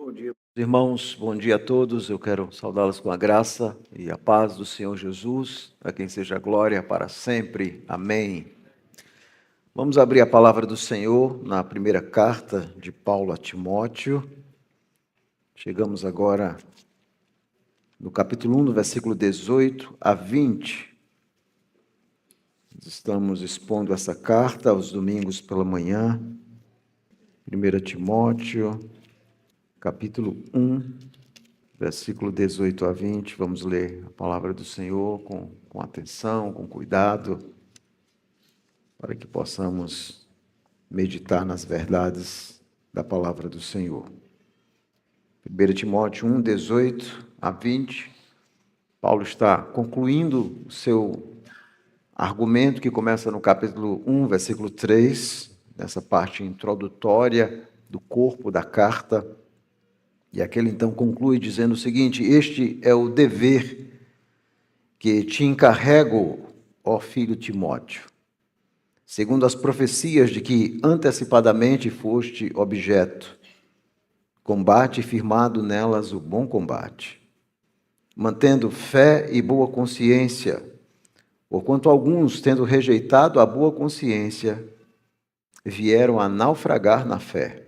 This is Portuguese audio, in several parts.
Bom dia, irmãos, bom dia a todos. Eu quero saudá-los com a graça e a paz do Senhor Jesus, a quem seja a glória para sempre. Amém. Vamos abrir a palavra do Senhor na primeira carta de Paulo a Timóteo. Chegamos agora no capítulo 1, no versículo 18 a 20. Estamos expondo essa carta aos domingos pela manhã. 1 Timóteo, capítulo 1, versículo 18 a 20. Vamos ler a palavra do Senhor com atenção, com cuidado, para que possamos meditar nas verdades da palavra do Senhor. 1 Timóteo 1, 18 a 20. Paulo está concluindo o seu argumento que começa no capítulo 1, versículo 3, nessa parte introdutória do corpo da carta. E aqui ele então conclui dizendo o seguinte: este é o dever que te encarrego, ó filho Timóteo, segundo as profecias de que antecipadamente foste objeto. Combate firmado nelas o bom combate, mantendo fé e boa consciência, porquanto alguns, tendo rejeitado a boa consciência, vieram a naufragar na fé.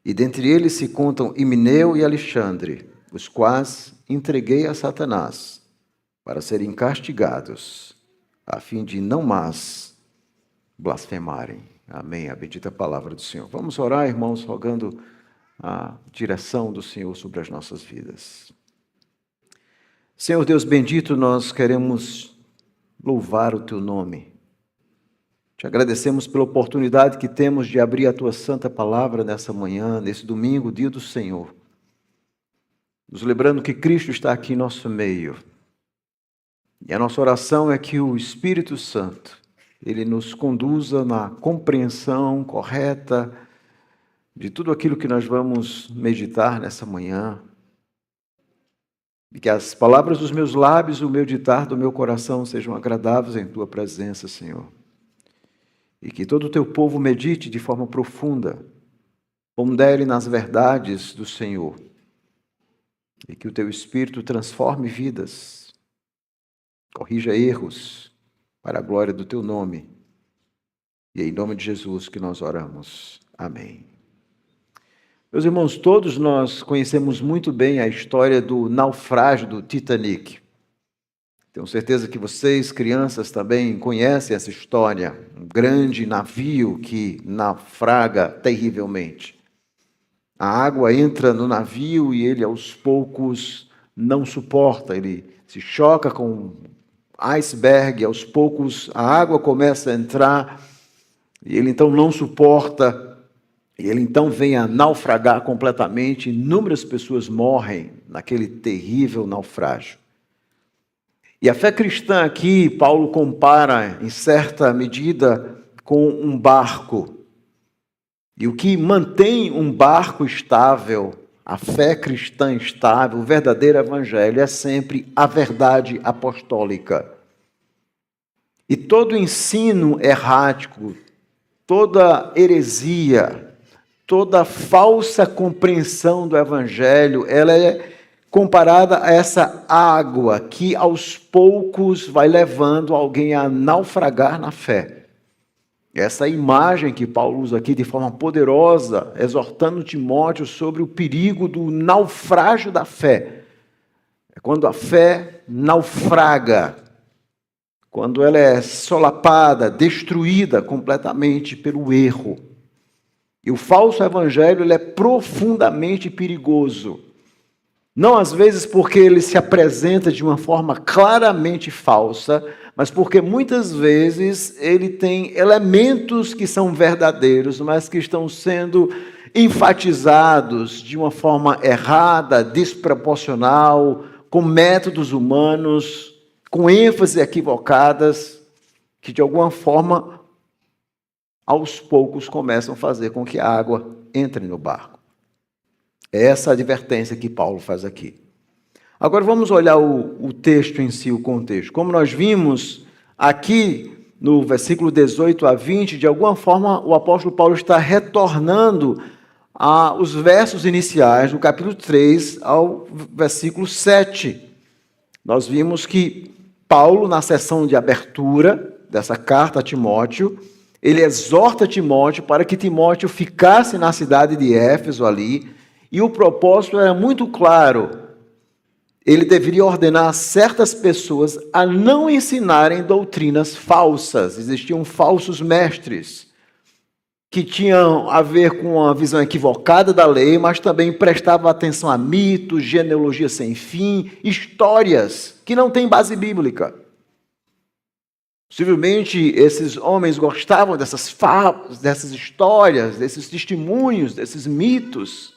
E dentre eles se contam Himeneu e Alexandre, os quais entreguei a Satanás, para serem castigados, a fim de não mais blasfemarem. Amém. A bendita palavra do Senhor. Vamos orar, irmãos, rogando a direção do Senhor sobre as nossas vidas. Senhor Deus bendito, nós queremos louvar o Teu nome. Te agradecemos pela oportunidade que temos de abrir a Tua santa palavra nessa manhã, nesse domingo, dia do Senhor. Nos lembrando que Cristo está aqui em nosso meio. E a nossa oração é que o Espírito Santo, Ele nos conduza na compreensão correta de tudo aquilo que nós vamos meditar nessa manhã. E que as palavras dos meus lábios e o meditar do meu coração sejam agradáveis em Tua presença, Senhor. E que todo o Teu povo medite de forma profunda, pondere nas verdades do Senhor. E que o Teu Espírito transforme vidas, corrija erros, para a glória do Teu nome. E é em nome de Jesus que nós oramos. Amém. Meus irmãos, todos nós conhecemos muito bem a história do naufrágio do Titanic. Tenho certeza que vocês, crianças, também conhecem essa história. Um grande navio que naufraga terrivelmente. A água entra no navio e ele, aos poucos, não suporta. Ele se choca com um iceberg, aos poucos a água começa a entrar e ele então não suporta. E ele então vem a naufragar completamente. Inúmeras pessoas morrem naquele terrível naufrágio. E a fé cristã aqui, Paulo compara, em certa medida, com um barco. E o que mantém um barco estável, a fé cristã estável, o verdadeiro evangelho, é sempre a verdade apostólica. E todo ensino errático, toda heresia, toda falsa compreensão do evangelho, ela é comparada a essa água que aos poucos vai levando alguém a naufragar na fé. Essa imagem que Paulo usa aqui de forma poderosa, exortando Timóteo sobre o perigo do naufrágio da fé. É quando a fé naufraga, quando ela é solapada, destruída completamente pelo erro. E o falso evangelho ele é profundamente perigoso. Não às vezes porque ele se apresenta de uma forma claramente falsa, mas porque muitas vezes ele tem elementos que são verdadeiros, mas que estão sendo enfatizados de uma forma errada, desproporcional, com métodos humanos, com ênfases equivocadas, que de alguma forma, aos poucos, começam a fazer com que a água entre no barco. É essa a advertência que Paulo faz aqui. Agora vamos olhar o texto em si, o contexto. Como nós vimos aqui no versículo 18 a 20, de alguma forma o apóstolo Paulo está retornando os versos iniciais do capítulo 3 ao versículo 7. Nós vimos que Paulo, na sessão de abertura dessa carta a Timóteo, ele exorta Timóteo para que Timóteo ficasse na cidade de Éfeso ali, e o propósito era muito claro. Ele deveria ordenar a certas pessoas a não ensinarem doutrinas falsas. Existiam falsos mestres que tinham a ver com uma visão equivocada da lei, mas também prestavam atenção a mitos, genealogia sem fim, histórias que não têm base bíblica. Possivelmente esses homens gostavam dessas histórias, desses testemunhos, desses mitos.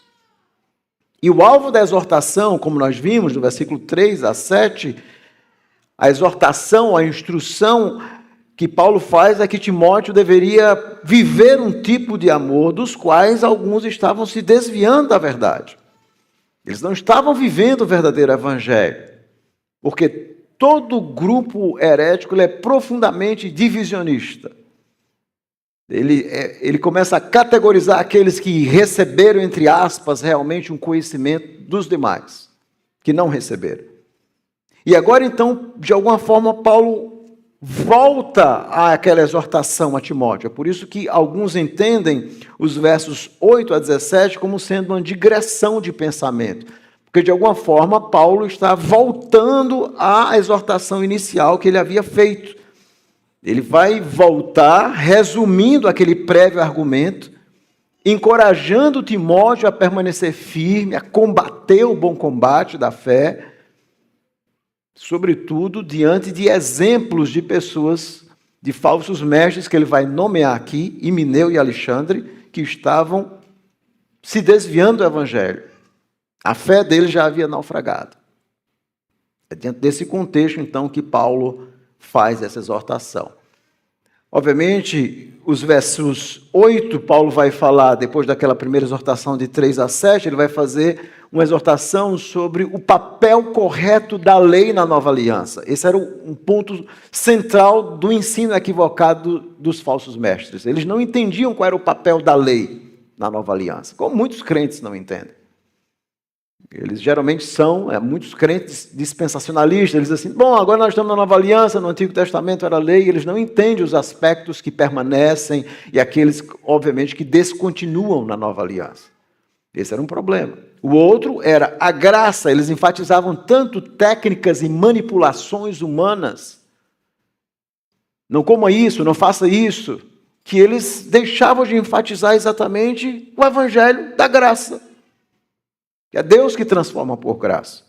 E o alvo da exortação, como nós vimos no versículo 3 a 7, a exortação, a instrução que Paulo faz é que Timóteo deveria viver um tipo de amor dos quais alguns estavam se desviando da verdade. Eles não estavam vivendo o verdadeiro evangelho, porque todo grupo herético é profundamente divisionista. Ele começa a categorizar aqueles que receberam, entre aspas, realmente um conhecimento dos demais, que não receberam. E agora, então, de alguma forma, Paulo volta àquela exortação a Timóteo. É por isso que alguns entendem os versos 8 a 17 como sendo uma digressão de pensamento. Porque, de alguma forma, Paulo está voltando à exortação inicial que ele havia feito. Ele vai voltar, resumindo aquele prévio argumento, encorajando Timóteo a permanecer firme, a combater o bom combate da fé, sobretudo diante de exemplos de pessoas, de falsos mestres, que ele vai nomear aqui, Himeneu e Alexandre, que estavam se desviando do evangelho. A fé deles já havia naufragado. É dentro desse contexto, então, que Paulo faz essa exortação. Obviamente, os versos 8, Paulo vai falar, depois daquela primeira exortação de 3 a 7, ele vai fazer uma exortação sobre o papel correto da lei na nova aliança. Esse era um ponto central do ensino equivocado dos falsos mestres. Eles não entendiam qual era o papel da lei na nova aliança, como muitos crentes não entendem. Eles geralmente são, muitos crentes dispensacionalistas, eles dizem assim, bom, agora nós estamos na nova aliança, no Antigo Testamento era lei, eles não entendem os aspectos que permanecem e aqueles, obviamente, que descontinuam na nova aliança. Esse era um problema. O outro era a graça, eles enfatizavam tanto técnicas e manipulações humanas, não coma isso, não faça isso, que eles deixavam de enfatizar exatamente o evangelho da graça. É Deus que transforma por graça.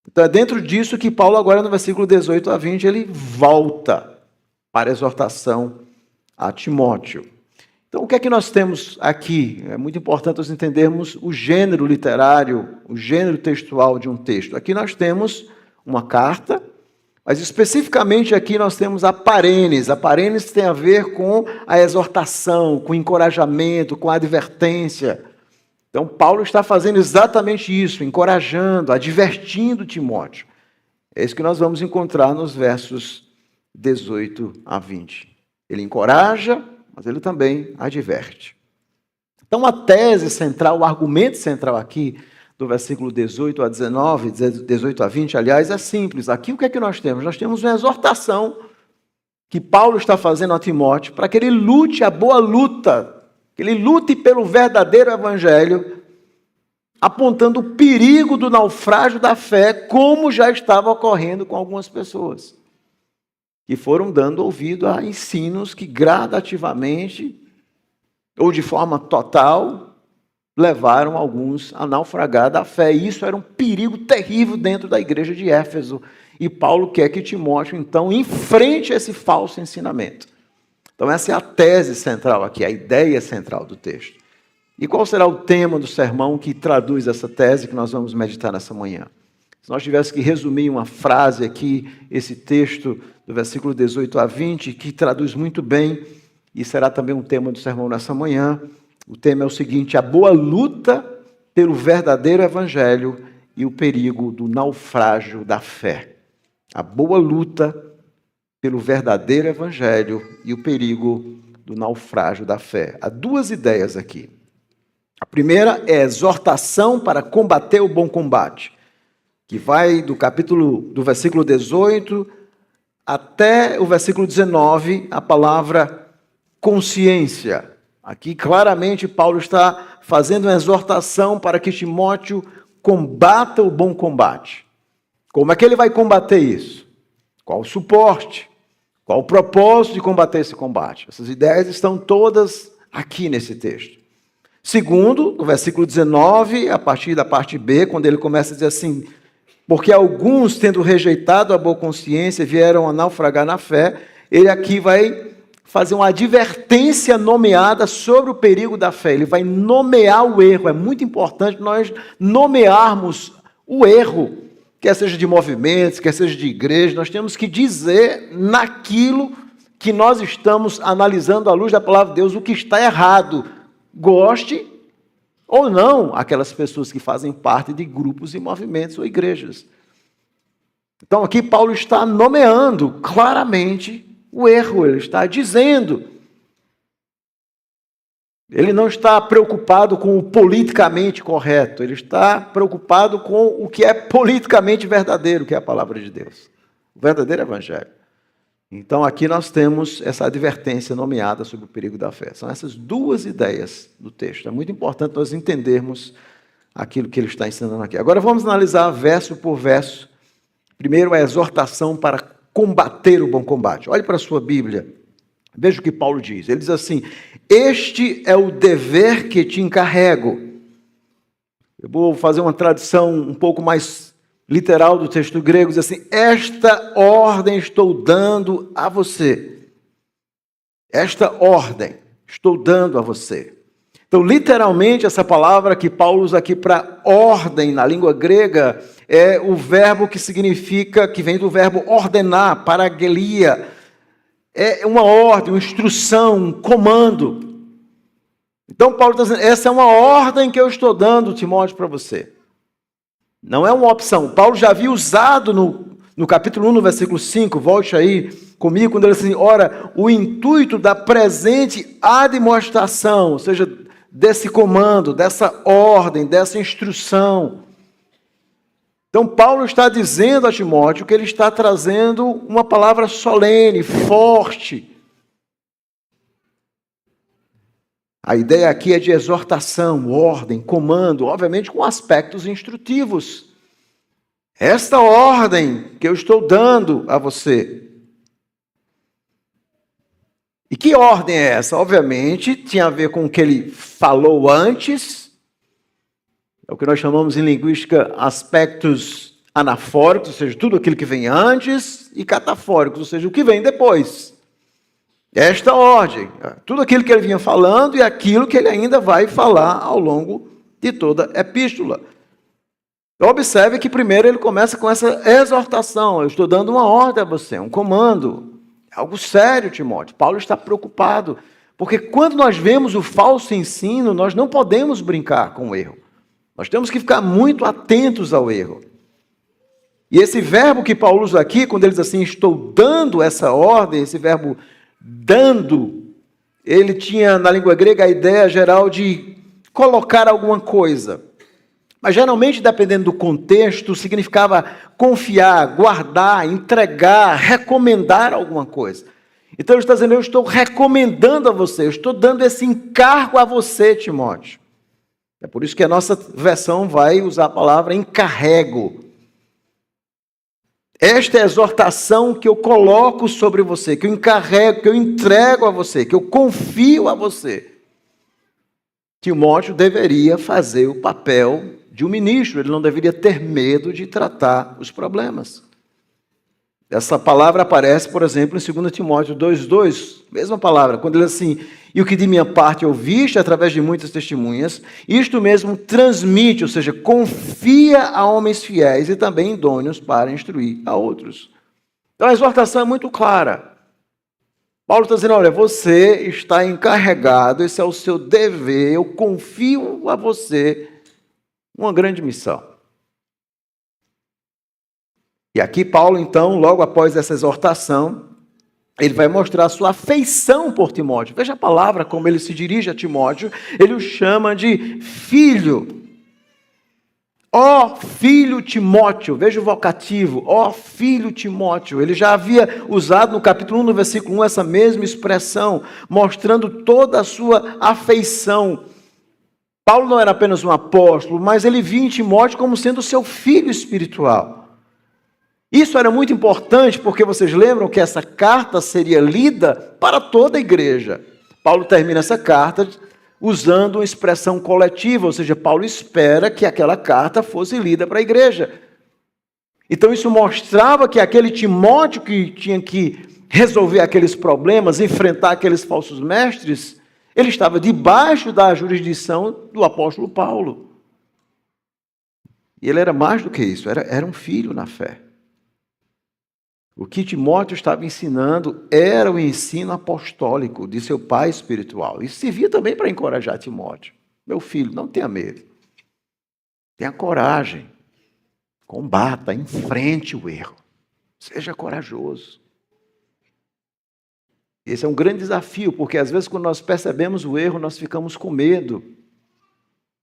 Então é dentro disso que Paulo agora no versículo 18 a 20, ele volta para a exortação a Timóteo. Então o que é que nós temos aqui? É muito importante nós entendermos o gênero literário, o gênero textual de um texto. Aqui nós temos uma carta, mas especificamente aqui nós temos a parênese. A parênese tem a ver com a exortação, com o encorajamento, com a advertência. Então, Paulo está fazendo exatamente isso, encorajando, advertindo Timóteo. É isso que nós vamos encontrar nos versos 18 a 20. Ele encoraja, mas ele também adverte. Então, a tese central, o argumento central aqui, do versículo 18 a 19, 18 a 20, aliás, é simples. Aqui o que é que nós temos? Nós temos uma exortação que Paulo está fazendo a Timóteo para que ele lute a boa luta, que ele lute pelo verdadeiro evangelho, apontando o perigo do naufrágio da fé, como já estava ocorrendo com algumas pessoas, que foram dando ouvido a ensinos que gradativamente, ou de forma total, levaram alguns a naufragar da fé. E isso era um perigo terrível dentro da igreja de Éfeso. E Paulo quer que Timóteo, então, enfrente esse falso ensinamento. Então, essa é a tese central aqui, a ideia central do texto. E qual será o tema do sermão que traduz essa tese que nós vamos meditar nessa manhã? Se nós tivéssemos que resumir uma frase aqui, esse texto do versículo 18 a 20, que traduz muito bem, e será também um tema do sermão nessa manhã, o tema é o seguinte: a boa luta pelo verdadeiro evangelho e o perigo do naufrágio da fé. A boa luta pelo verdadeiro evangelho e o perigo do naufrágio da fé. Há duas ideias aqui. A primeira é exortação para combater o bom combate, que vai do versículo 18 até o versículo 19, a palavra consciência. Aqui claramente Paulo está fazendo uma exortação para que Timóteo combata o bom combate. Como é que ele vai combater isso? Qual o suporte? Qual o propósito de combater esse combate? Essas ideias estão todas aqui nesse texto. Segundo, no versículo 19, a partir da parte B, quando ele começa a dizer assim: porque alguns, tendo rejeitado a boa consciência, vieram a naufragar na fé, ele aqui vai fazer uma advertência nomeada sobre o perigo da fé. Ele vai nomear o erro. É muito importante nós nomearmos o erro, quer seja de movimentos, quer seja de igreja. Nós temos que dizer naquilo que nós estamos analisando à luz da palavra de Deus o que está errado. Goste ou não aquelas pessoas que fazem parte de grupos e movimentos ou igrejas. Então aqui Paulo está nomeando claramente o erro, ele está dizendo. Ele não está preocupado com o politicamente correto, ele está preocupado com o que é politicamente verdadeiro, que é a palavra de Deus. O verdadeiro evangelho. Então aqui nós temos essa advertência nomeada sobre o perigo da fé. São essas duas ideias do texto. É muito importante nós entendermos aquilo que ele está ensinando aqui. Agora vamos analisar verso por verso. Primeiro a exortação para combater o bom combate. Olhe para a sua Bíblia. Veja o que Paulo diz. Ele diz assim: este é o dever que te encarrego. Eu vou fazer uma tradução um pouco mais literal do texto grego, diz assim: esta ordem estou dando a você. Esta ordem estou dando a você. Então, literalmente, essa palavra que Paulo usa aqui para ordem, na língua grega, é o verbo que significa, que vem do verbo ordenar, paragelia. É uma ordem, uma instrução, um comando. Então, Paulo está dizendo, essa é uma ordem que eu estou dando, Timóteo, para você. Não é uma opção. Paulo já havia usado no capítulo 1, no versículo 5, volte aí comigo, quando ele diz assim: ora, o intuito da presente admoestação, ou seja, desse comando, dessa ordem, dessa instrução. Então, Paulo está dizendo a Timóteo que ele está trazendo uma palavra solene, forte. A ideia aqui é de exortação, ordem, comando, obviamente com aspectos instrutivos. Esta ordem que eu estou dando a você. E que ordem é essa? Obviamente, tinha a ver com o que ele falou antes. É o que nós chamamos em linguística aspectos anafóricos, ou seja, tudo aquilo que vem antes, e catafóricos, ou seja, o que vem depois. Esta ordem, tudo aquilo que ele vinha falando e aquilo que ele ainda vai falar ao longo de toda a epístola. Então, observe que primeiro ele começa com essa exortação: eu estou dando uma ordem a você, um comando, algo sério, Timóteo. Paulo está preocupado, porque quando nós vemos o falso ensino, nós não podemos brincar com o erro. Nós temos que ficar muito atentos ao erro. E esse verbo que Paulo usa aqui, quando ele diz assim, estou dando essa ordem, esse verbo dando, ele tinha na língua grega a ideia geral de colocar alguma coisa. Mas geralmente, dependendo do contexto, significava confiar, guardar, entregar, recomendar alguma coisa. Então ele está dizendo, eu estou recomendando a você, eu estou dando esse encargo a você, Timóteo. É por isso que a nossa versão vai usar a palavra encarrego. Esta é a exortação que eu coloco sobre você, que eu encarrego, que eu entrego a você, que eu confio a você. Timóteo deveria fazer o papel de um ministro, ele não deveria ter medo de tratar os problemas. Essa palavra aparece, por exemplo, em 2 Timóteo 2,2, mesma palavra, quando ele diz assim, e o que de minha parte ouviste através de muitas testemunhas, isto mesmo transmite, ou seja, confia a homens fiéis e também idôneos para instruir a outros. Então a exortação é muito clara. Paulo está dizendo, olha, você está encarregado, esse é o seu dever, eu confio a você uma grande missão. E aqui Paulo, então, logo após essa exortação, Ele vai mostrar a sua afeição por Timóteo. Veja a palavra como ele se dirige a Timóteo. Ele o chama de filho. Ó filho Timóteo. Veja o vocativo. Ó filho Timóteo. Ele já havia usado no capítulo 1, no versículo 1, essa mesma expressão, mostrando toda a sua afeição. Paulo não era apenas um apóstolo, mas ele via em Timóteo como sendo seu filho espiritual. Isso era muito importante porque vocês lembram que essa carta seria lida para toda a igreja. Paulo termina essa carta usando uma expressão coletiva, ou seja, Paulo espera que aquela carta fosse lida para a igreja. Então isso mostrava que aquele Timóteo que tinha que resolver aqueles problemas, enfrentar aqueles falsos mestres, ele estava debaixo da jurisdição do apóstolo Paulo. E ele era mais do que isso, era um filho na fé. O que Timóteo estava ensinando era o ensino apostólico de seu pai espiritual. Isso servia também para encorajar Timóteo. Meu filho, não tenha medo. Tenha coragem. Combata, enfrente o erro. Seja corajoso. Esse é um grande desafio, porque às vezes quando nós percebemos o erro, nós ficamos com medo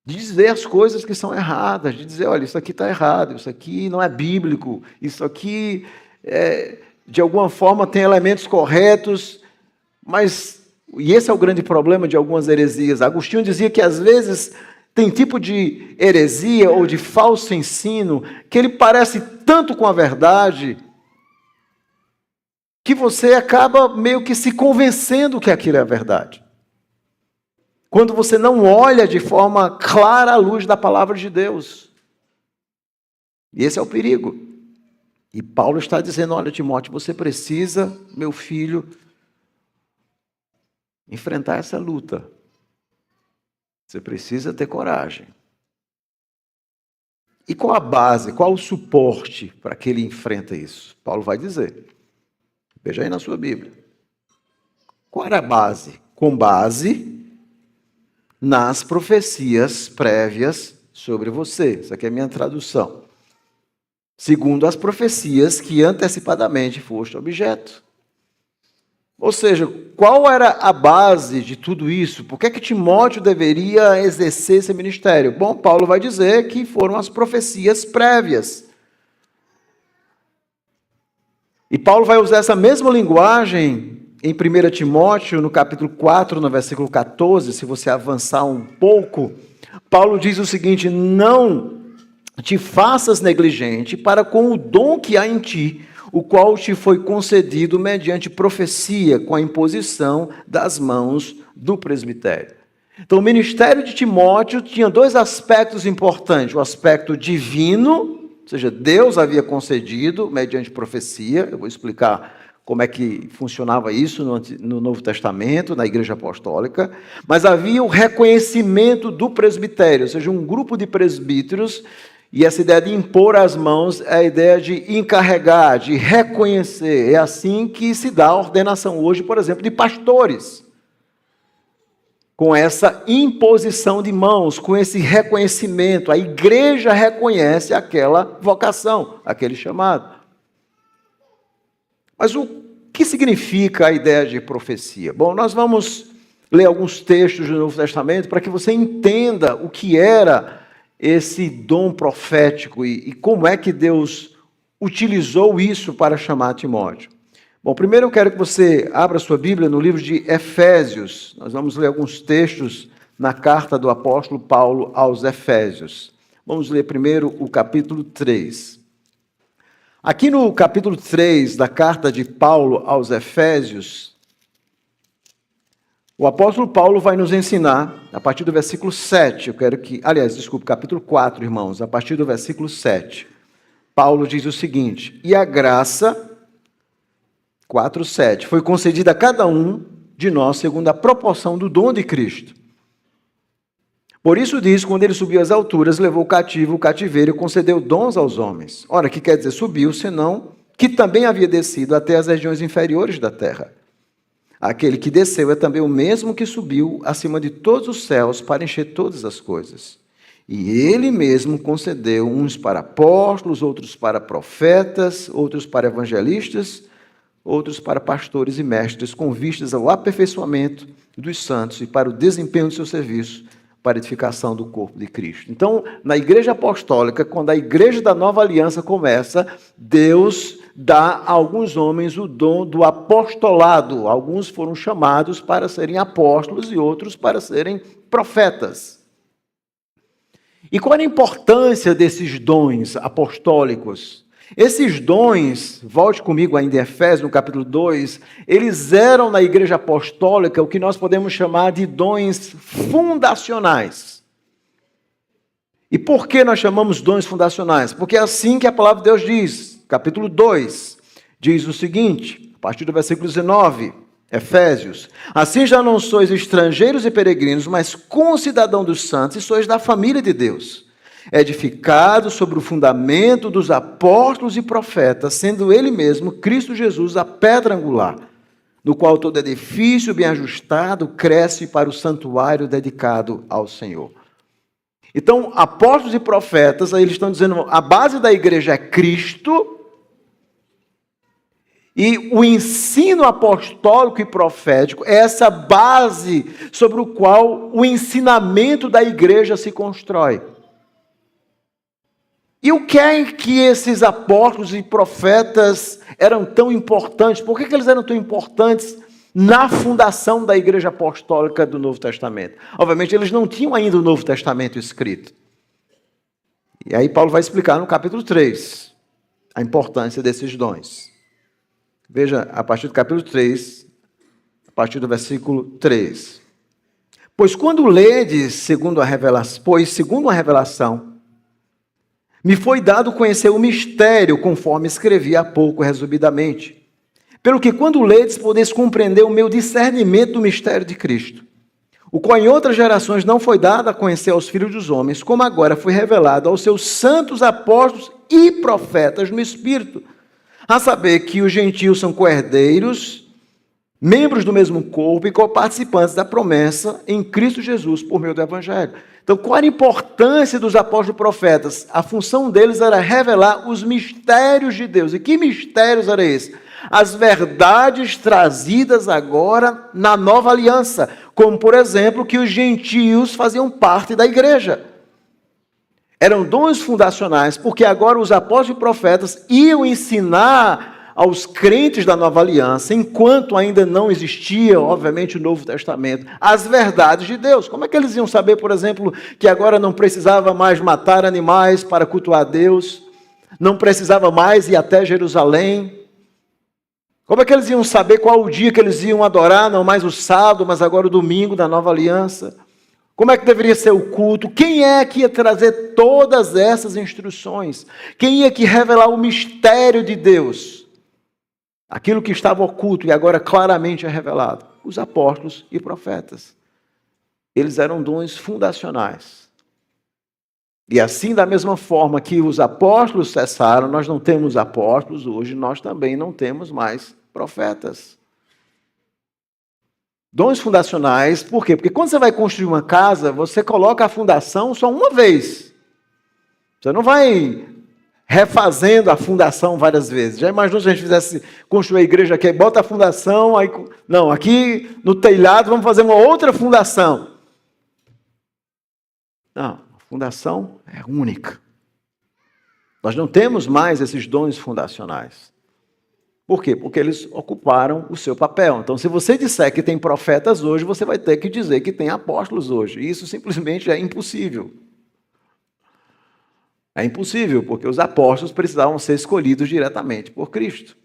de dizer as coisas que são erradas, de dizer, olha, isso aqui está errado, isso aqui não é bíblico, isso aqui... de alguma forma tem elementos corretos, mas, e esse é o grande problema de algumas heresias. Agostinho dizia que às vezes tem tipo de heresia ou de falso ensino que ele parece tanto com a verdade que você acaba meio que se convencendo que aquilo é a verdade. Quando você não olha de forma clara à luz da palavra de Deus. E esse é o perigo. E Paulo está dizendo, olha, Timóteo, você precisa, meu filho, enfrentar essa luta. Você precisa ter coragem. E qual a base, qual o suporte para que ele enfrente isso? Paulo vai dizer. Veja aí na sua Bíblia. Qual era a base? Com base nas profecias prévias sobre você. Essa aqui é a minha tradução. Segundo as profecias que antecipadamente foste objeto. Ou seja, qual era a base de tudo isso? Por que que Timóteo deveria exercer esse ministério? Bom, Paulo vai dizer que foram as profecias prévias. E Paulo vai usar essa mesma linguagem em 1 Timóteo, no capítulo 4, no versículo 14, se você avançar um pouco. Paulo diz o seguinte, não te faças negligente para com o dom que há em ti, o qual te foi concedido mediante profecia, com a imposição das mãos do presbitério. Então, o ministério de Timóteo tinha dois aspectos importantes. O aspecto divino, ou seja, Deus havia concedido mediante profecia. Eu vou explicar como é que funcionava isso no Novo Testamento, na Igreja Apostólica. Mas havia o reconhecimento do presbitério, ou seja, um grupo de presbíteros. E essa ideia de impor as mãos é a ideia de encarregar, de reconhecer. É assim que se dá a ordenação hoje, por exemplo, de pastores. Com essa imposição de mãos, com esse reconhecimento. A igreja reconhece aquela vocação, aquele chamado. Mas o que significa a ideia de profecia? Bom, nós vamos ler alguns textos do Novo Testamento para que você entenda o que era esse dom profético e como é que Deus utilizou isso para chamar Timóteo. Bom, primeiro eu quero que você abra sua Bíblia no livro de Efésios. Nós vamos ler alguns textos na carta do apóstolo Paulo aos Efésios. Vamos ler primeiro o capítulo 3. Aqui no capítulo 3 da carta de Paulo aos Efésios, o apóstolo Paulo vai nos ensinar, a partir do versículo 7, capítulo 4, irmãos, a partir do versículo 7. Paulo diz o seguinte, e a graça, 4:7, foi concedida a cada um de nós segundo a proporção do dom de Cristo. Por isso diz, quando ele subiu às alturas, levou cativo o cativeiro e concedeu dons aos homens. Ora, que quer dizer subiu, senão que também havia descido até as regiões inferiores da terra. Aquele que desceu é também o mesmo que subiu acima de todos os céus para encher todas as coisas. E ele mesmo concedeu uns para apóstolos, outros para profetas, outros para evangelistas, outros para pastores e mestres, com vistas ao aperfeiçoamento dos santos e para o desempenho do seu serviço, para a edificação do corpo de Cristo. Então, na igreja apostólica, quando a igreja da nova aliança começa, Deus dá a alguns homens o dom do apostolado. Alguns foram chamados para serem apóstolos e outros para serem profetas. E qual é a importância desses dons apostólicos? Esses dons, volte comigo ainda em Efésios, no capítulo 2, eles eram na igreja apostólica o que nós podemos chamar de dons fundacionais. E por que nós chamamos dons fundacionais? Porque é assim que a palavra de Deus diz, capítulo 2, diz o seguinte, a partir do versículo 19, Efésios: assim já não sois estrangeiros e peregrinos, mas concidadãos dos santos e sois da família de Deus, edificado sobre o fundamento dos apóstolos e profetas, sendo ele mesmo, Cristo Jesus, a pedra angular, no qual todo edifício bem ajustado cresce para o santuário dedicado ao Senhor. Então, apóstolos e profetas, aí eles estão dizendo, a base da igreja é Cristo, e o ensino apostólico e profético é essa base sobre o qual o ensinamento da igreja se constrói. E o que é que esses apóstolos e profetas eram tão importantes? Por que eles eram tão importantes na fundação da igreja apostólica do Novo Testamento? Obviamente, eles não tinham ainda o Novo Testamento escrito. E aí Paulo vai explicar no capítulo 3 a importância desses dons. Veja, a partir do capítulo 3, a partir do versículo 3. Pois quando ledes, segundo a revelação, me foi dado conhecer o mistério, conforme escrevi há pouco, resumidamente. Pelo que, quando ledes, podeis compreender o meu discernimento do mistério de Cristo, o qual em outras gerações não foi dado a conhecer aos filhos dos homens, como agora foi revelado aos seus santos apóstolos e profetas no Espírito, a saber que os gentios são coerdeiros, membros do mesmo corpo e coparticipantes da promessa em Cristo Jesus por meio do Evangelho. Então, qual era a importância dos apóstolos e profetas? A função deles era revelar os mistérios de Deus. E que mistérios eram esses? As verdades trazidas agora na nova aliança, como, por exemplo, que os gentios faziam parte da igreja. Eram dons fundacionais, porque agora os apóstolos e profetas iam ensinar aos crentes da nova aliança, enquanto ainda não existia, obviamente, o Novo Testamento, as verdades de Deus. Como é que eles iam saber, por exemplo, que agora não precisava mais matar animais para cultuar a Deus, não precisava mais ir até Jerusalém? Como é que eles iam saber qual o dia que eles iam adorar, não mais o sábado, mas agora o domingo da nova aliança? Como é que deveria ser o culto? Quem é que ia trazer todas essas instruções? Quem ia que revelar o mistério de Deus? Aquilo que estava oculto e agora claramente é revelado. Os apóstolos e profetas. Eles eram dons fundacionais. E assim, da mesma forma que os apóstolos cessaram, nós não temos apóstolos hoje, nós também não temos mais profetas. Dons fundacionais, por quê? Porque quando você vai construir uma casa, você coloca a fundação só uma vez. Você não vai refazendo a fundação várias vezes. Já imaginou se a gente fizesse construir a igreja aqui, bota a fundação, aí, não, aqui no telhado vamos fazer uma outra fundação. Não, a fundação é única. Nós não temos mais esses dons fundacionais. Por quê? Porque eles ocuparam o seu papel. Então, se você disser que tem profetas hoje, você vai ter que dizer que tem apóstolos hoje. Isso simplesmente é impossível. É impossível, porque os apóstolos precisavam ser escolhidos diretamente por Cristo.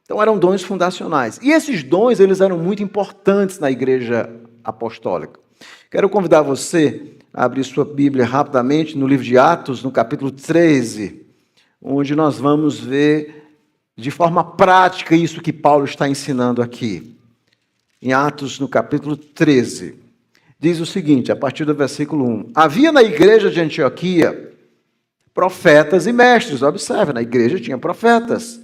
Então, eram dons fundacionais. E esses dons, eles eram muito importantes na igreja apostólica. Quero convidar você a abrir sua Bíblia rapidamente no livro de Atos, no capítulo 13, onde nós vamos ver de forma prática isso que Paulo está ensinando aqui. Em Atos, no capítulo 13, diz o seguinte, a partir do versículo 1. Havia na igreja de Antioquia profetas e mestres. Observe, na igreja tinha profetas.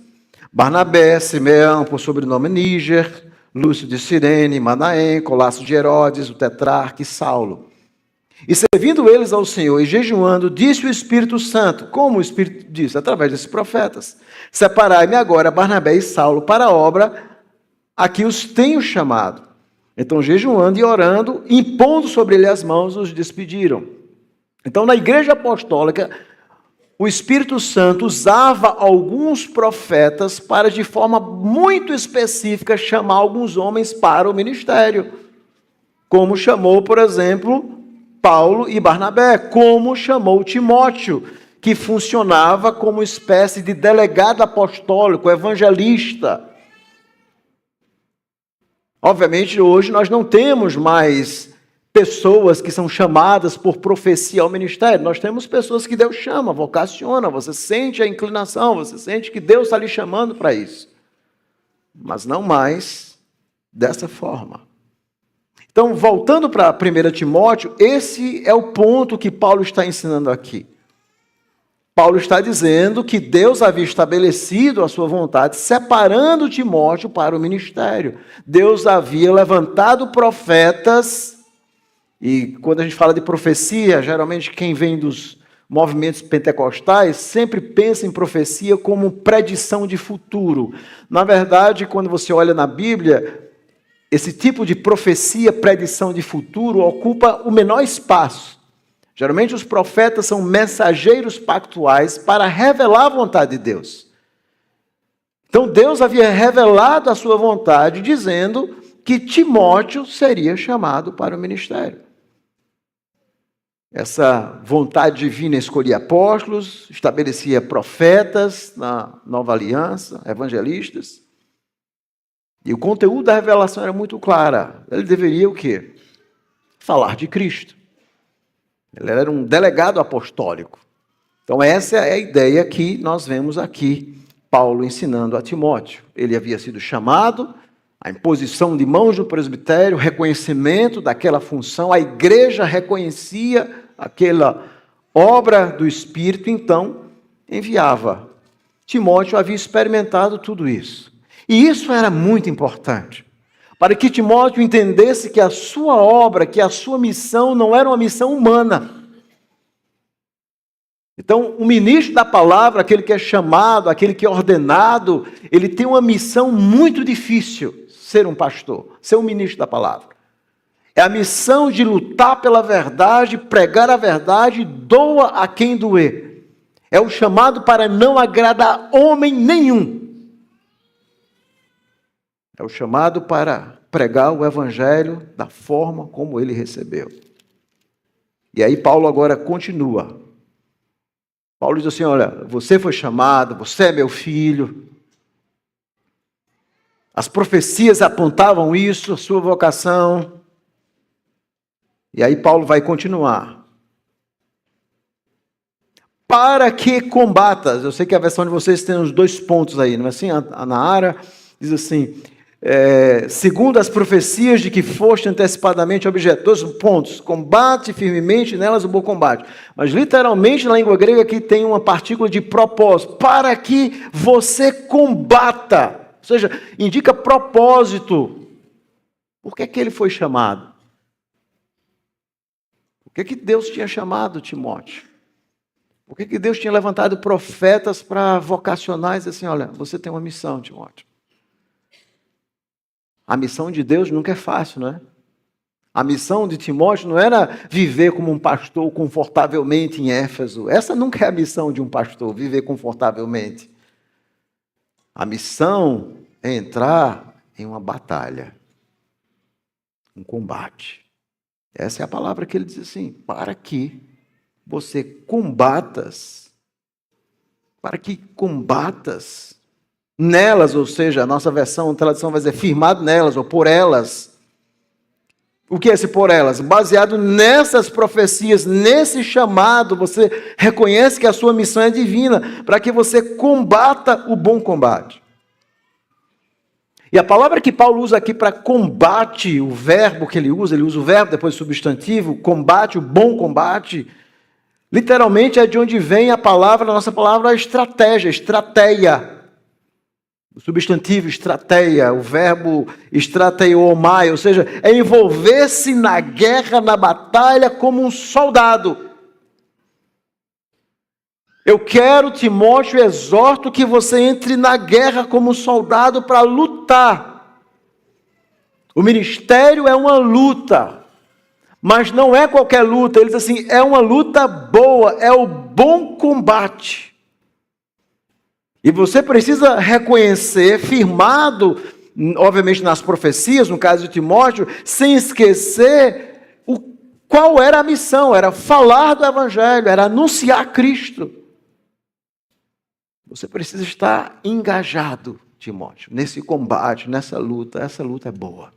Barnabé, Simeão, por sobrenome Níger, Lúcio de Cirene, Manaém, Colasso de Herodes, o tetrarca e Saulo. E servindo eles ao Senhor e jejuando, disse o Espírito Santo, como o Espírito disse, através desses profetas: separai-me agora Barnabé e Saulo para a obra a que os tenho chamado. Então, jejuando e orando, impondo sobre ele as mãos, os despediram. Então, na igreja apostólica, o Espírito Santo usava alguns profetas para, de forma muito específica, chamar alguns homens para o ministério. Como chamou, por exemplo, Paulo e Barnabé, como chamou Timóteo, que funcionava como espécie de delegado apostólico, evangelista. Obviamente, hoje nós não temos mais pessoas que são chamadas por profecia ao ministério. Nós temos pessoas que Deus chama, vocaciona, você sente a inclinação, você sente que Deus está lhe chamando para isso. Mas não mais dessa forma. Então, voltando para 1 Timóteo, esse é o ponto que Paulo está ensinando aqui. Paulo está dizendo que Deus havia estabelecido a sua vontade, separando Timóteo para o ministério. Deus havia levantado profetas, e quando a gente fala de profecia, geralmente quem vem dos movimentos pentecostais sempre pensa em profecia como predição de futuro. Na verdade, quando você olha na Bíblia, esse tipo de profecia, predição de futuro, ocupa o menor espaço. Geralmente os profetas são mensageiros pactuais para revelar a vontade de Deus. Então Deus havia revelado a sua vontade, dizendo que Timóteo seria chamado para o ministério. Essa vontade divina escolhia apóstolos, estabelecia profetas na nova aliança, evangelistas. E o conteúdo da revelação era muito clara. Ele deveria o quê? Falar de Cristo. Ele era um delegado apostólico. Então essa é a ideia que nós vemos aqui, Paulo ensinando a Timóteo. Ele havia sido chamado, a imposição de mãos no presbitério, reconhecimento daquela função, a igreja reconhecia aquela obra do Espírito, então enviava. Timóteo havia experimentado tudo isso. E isso era muito importante, para que Timóteo entendesse que a sua obra, que a sua missão não era uma missão humana. Então, o ministro da palavra, aquele que é chamado, aquele que é ordenado, ele tem uma missão muito difícil, ser um pastor, ser um ministro da palavra. É a missão de lutar pela verdade, pregar a verdade, doa a quem doer. É o chamado para não agradar homem nenhum. É o chamado para pregar o evangelho da forma como ele recebeu. E aí Paulo agora continua. Paulo diz assim, olha, você foi chamado, você é meu filho. As profecias apontavam isso, a sua vocação. E aí Paulo vai continuar. Para que combatas, eu sei que a versão de vocês tem os 2 pontos aí, não é assim? A Nahara diz assim, segundo as profecias de que foste antecipadamente objeto. 2 pontos. Combate firmemente nelas o bom combate. Mas literalmente na língua grega aqui tem uma partícula de propósito. Para que você combata. Ou seja, indica propósito. Por que ele foi chamado? Por que Deus tinha chamado Timóteo? Por que Deus tinha levantado profetas para vocacionar e dizer assim, olha, você tem uma missão, Timóteo. A missão de Deus nunca é fácil, não é? A missão de Timóteo não era viver como um pastor confortavelmente em Éfeso. Essa nunca é a missão de um pastor, viver confortavelmente. A missão é entrar em uma batalha, um combate. Essa é a palavra que ele diz assim, para que você combatas, nelas, ou seja, a nossa versão, a tradução vai dizer firmado nelas, ou por elas. O que é esse por elas? Baseado nessas profecias, nesse chamado, você reconhece que a sua missão é divina, para que você combata o bom combate. E a palavra que Paulo usa aqui para combate, o verbo que ele usa o verbo, depois o substantivo, combate, o bom combate, literalmente é de onde vem a nossa palavra estratégia, estratéia. O substantivo estrateia, o verbo estrateomai, ou seja, é envolver-se na guerra, na batalha como um soldado. Eu quero, Timóteo, exorto que você entre na guerra como um soldado para lutar. O ministério é uma luta, mas não é qualquer luta. Ele diz assim, é uma luta boa, é o bom combate. E você precisa reconhecer, firmado, obviamente nas profecias, no caso de Timóteo, sem esquecer qual era a missão, era falar do Evangelho, era anunciar Cristo. Você precisa estar engajado, Timóteo, nesse combate, nessa luta. Essa luta é boa.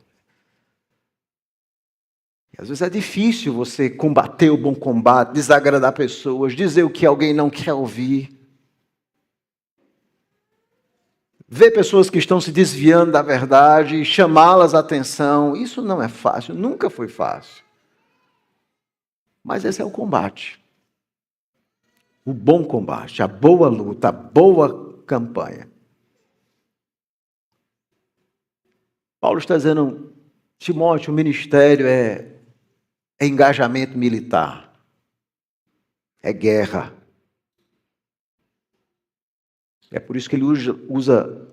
E às vezes é difícil você combater o bom combate, desagradar pessoas, dizer o que alguém não quer ouvir. Ver pessoas que estão se desviando da verdade, chamá-las a atenção, isso não é fácil, nunca foi fácil. Mas esse é o combate. O bom combate, a boa luta, a boa campanha. Paulo está dizendo, Timóteo, o ministério é engajamento militar, é guerra. É por isso que ele usa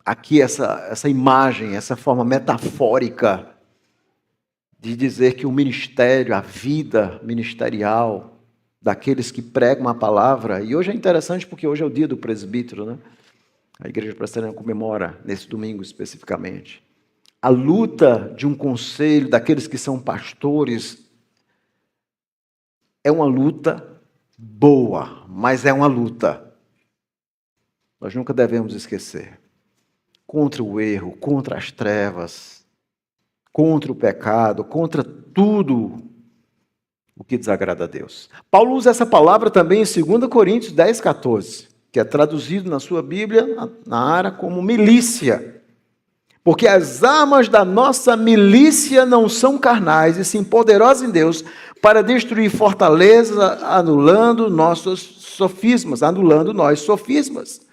aqui essa imagem, essa forma metafórica de dizer que o ministério, a vida ministerial daqueles que pregam a palavra, e hoje é interessante porque hoje é o dia do presbítero, né? A igreja presbiteriana comemora nesse domingo especificamente. A luta de um conselho, daqueles que são pastores, é uma luta boa, mas é uma luta. Nós nunca devemos esquecer. Contra o erro, contra as trevas, contra o pecado, contra tudo o que desagrada a Deus. Paulo usa essa palavra também em 2 Coríntios 10, 14, que é traduzido na sua Bíblia, na área, como milícia. Porque as armas da nossa milícia não são carnais, e sim poderosas em Deus, para destruir fortalezas, anulando nossos sofismas, anulando nós sofismas.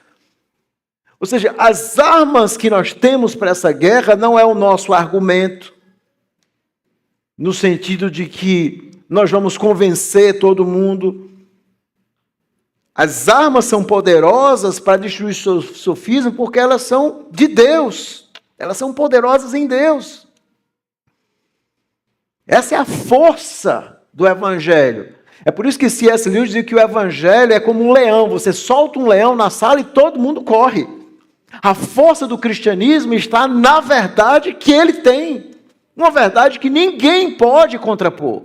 Ou seja, as armas que nós temos para essa guerra não é o nosso argumento, no sentido de que nós vamos convencer todo mundo. As armas são poderosas para destruir o sofisma porque elas são de Deus. Elas são poderosas em Deus. Essa é a força do Evangelho. É por isso que C.S. Lewis diz que o Evangelho é como um leão. Você solta um leão na sala e todo mundo corre. A força do cristianismo está na verdade que ele tem. Uma verdade que ninguém pode contrapor.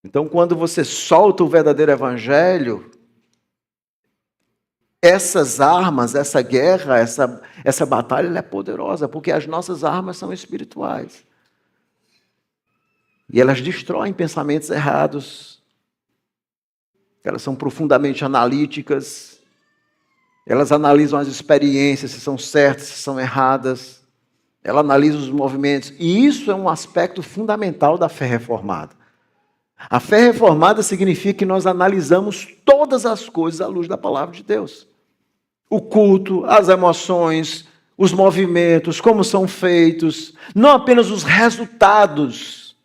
Então, quando você solta o verdadeiro evangelho, essas armas, essa guerra, essa batalha, ela é poderosa, porque as nossas armas são espirituais. E elas destroem pensamentos errados. Elas são profundamente analíticas. Elas analisam as experiências, se são certas, se são erradas. Ela analisa os movimentos. E isso é um aspecto fundamental da fé reformada. A fé reformada significa que nós analisamos todas as coisas à luz da palavra de Deus. O culto, as emoções, os movimentos, como são feitos. Não apenas os resultados,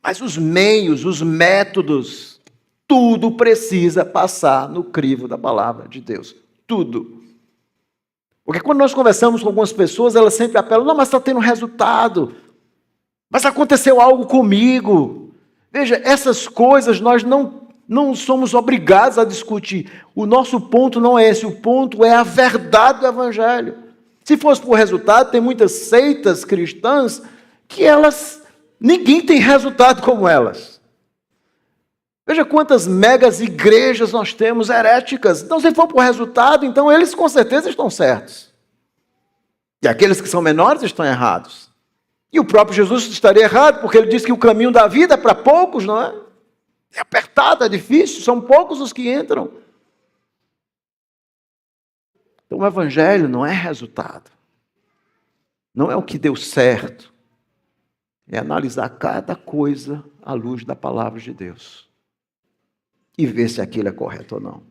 mas os meios, os métodos. Tudo precisa passar no crivo da palavra de Deus. Tudo. Porque quando nós conversamos com algumas pessoas, elas sempre apelam, não, mas está tendo resultado. Mas aconteceu algo comigo. Veja, essas coisas nós não somos obrigados a discutir. O nosso ponto não é esse, o ponto é a verdade do Evangelho. Se fosse por resultado, tem muitas seitas cristãs que ninguém tem resultado como elas. Veja quantas megas igrejas nós temos heréticas. Então, se for por resultado, então eles com certeza estão certos. E aqueles que são menores estão errados. E o próprio Jesus estaria errado, porque ele disse que o caminho da vida é para poucos, não é? É apertado, é difícil, são poucos os que entram. Então o evangelho não é resultado. Não é o que deu certo. É analisar cada coisa à luz da palavra de Deus. E ver se aquilo é correto ou não.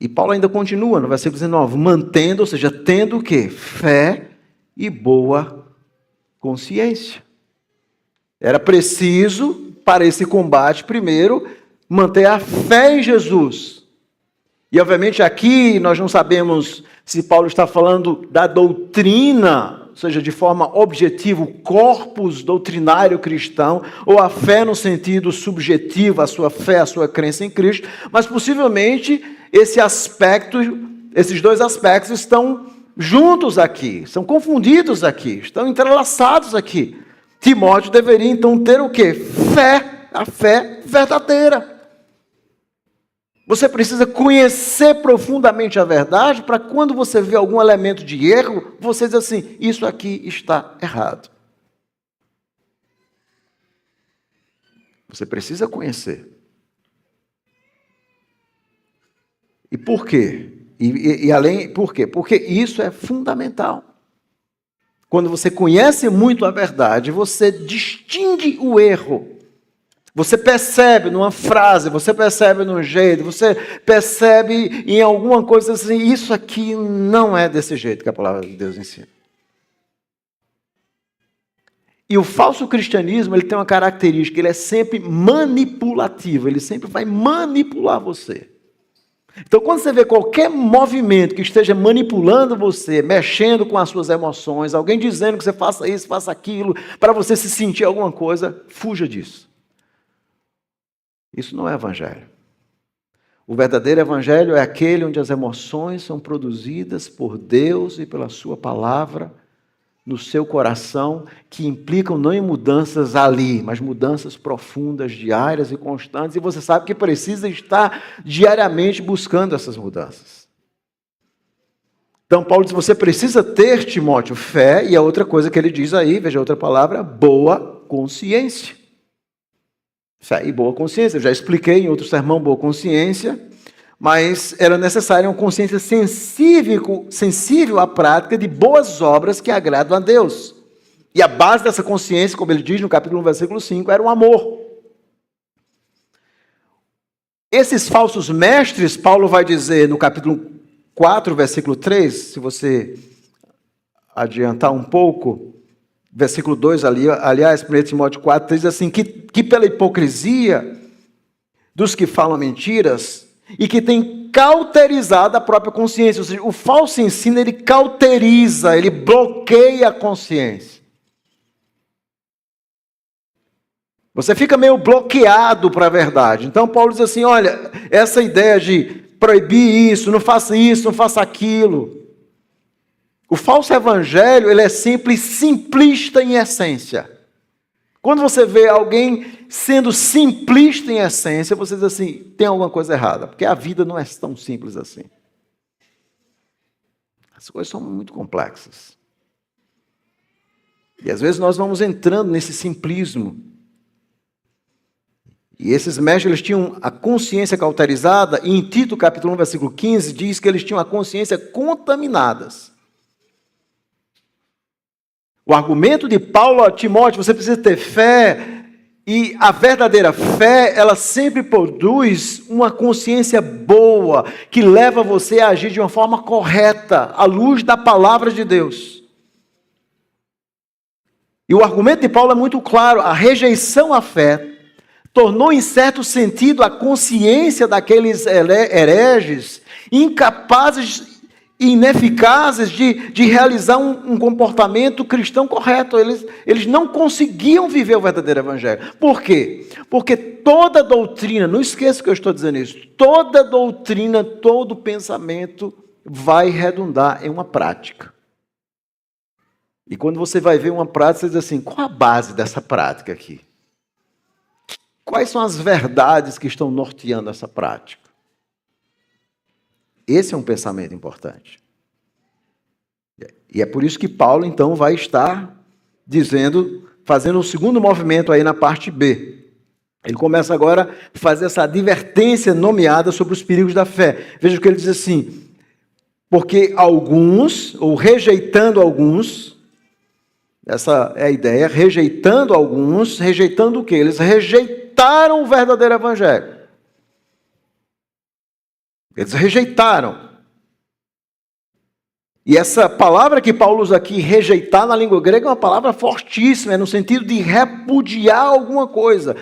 E Paulo ainda continua no versículo 19, mantendo, ou seja, tendo o quê? Fé e boa consciência. Era preciso, para esse combate, primeiro, manter a fé em Jesus. E, obviamente, aqui nós não sabemos se Paulo está falando da doutrina, ou seja, de forma objetiva, o corpus doutrinário cristão, ou a fé no sentido subjetivo, a sua fé, a sua crença em Cristo, mas possivelmente esses dois aspectos estão juntos aqui, são confundidos aqui, estão entrelaçados aqui. Timóteo deveria então ter o quê? Fé, a fé verdadeira. Você precisa conhecer profundamente a verdade para quando você vê algum elemento de erro, você diz assim, isso aqui está errado. Você precisa conhecer. E por quê? Por quê? Porque isso é fundamental. Quando você conhece muito a verdade, você distingue o erro. Você percebe numa frase, você percebe num jeito, você percebe em alguma coisa assim, isso aqui não é desse jeito que a palavra de Deus ensina. E o falso cristianismo, ele tem uma característica, ele é sempre manipulativo, ele sempre vai manipular você. Então, quando você vê qualquer movimento que esteja manipulando você, mexendo com as suas emoções, alguém dizendo que você faça isso, faça aquilo, para você se sentir alguma coisa, fuja disso. Isso não é evangelho. O verdadeiro evangelho é aquele onde as emoções são produzidas por Deus e pela sua palavra no seu coração, que implicam não em mudanças ali, mas mudanças profundas, diárias e constantes, e você sabe que precisa estar diariamente buscando essas mudanças. Então Paulo diz, você precisa ter, Timóteo, fé, e a outra coisa que ele diz aí, veja a outra palavra, boa consciência. Fé e boa consciência, eu já expliquei em outro sermão, boa consciência, mas era necessária uma consciência sensível à prática de boas obras que agradam a Deus. E a base dessa consciência, como ele diz no capítulo 1, versículo 5, era o amor. Esses falsos mestres, Paulo vai dizer no capítulo 4, versículo 3, se você adiantar um pouco, versículo 2, aliás, 1 Timóteo 4, diz assim, que pela hipocrisia dos que falam mentiras, e que tem cauterizado a própria consciência. Ou seja, o falso ensino, ele cauteriza, ele bloqueia a consciência. Você fica meio bloqueado para a verdade. Então, Paulo diz assim, olha, essa ideia de proibir isso, não faça aquilo. O falso evangelho, ele é sempre simplista em essência. Quando você vê alguém sendo simplista em essência, você diz assim, tem alguma coisa errada, porque a vida não é tão simples assim. As coisas são muito complexas. E às vezes nós vamos entrando nesse simplismo. E esses mestres, eles tinham a consciência cauterizada, e em Tito, capítulo 1, versículo 15, diz que eles tinham a consciência contaminadas. O argumento de Paulo a Timóteo, você precisa ter fé, e a verdadeira fé, ela sempre produz uma consciência boa, que leva você a agir de uma forma correta, à luz da palavra de Deus. E o argumento de Paulo é muito claro, a rejeição à fé tornou em certo sentido a consciência daqueles hereges incapazes e ineficazes de realizar um comportamento cristão correto. Eles não conseguiam viver o verdadeiro evangelho. Por quê? Porque toda doutrina, não esqueça que eu estou dizendo isso, toda doutrina, todo pensamento vai redundar em uma prática. E quando você vai ver uma prática, você diz assim, qual a base dessa prática aqui? Quais são as verdades que estão norteando essa prática? Esse é um pensamento importante. E é por isso que Paulo, então, vai estar dizendo, fazendo um segundo movimento aí na parte B. Ele começa agora a fazer essa advertência nomeada sobre os perigos da fé. Veja o que ele diz assim, porque alguns, ou rejeitando alguns, essa é a ideia, rejeitando alguns, rejeitando o quê? Eles rejeitaram o verdadeiro evangelho. Eles rejeitaram. E essa palavra que Paulo usa aqui, rejeitar, na língua grega, é uma palavra fortíssima, é no sentido de repudiar alguma coisa.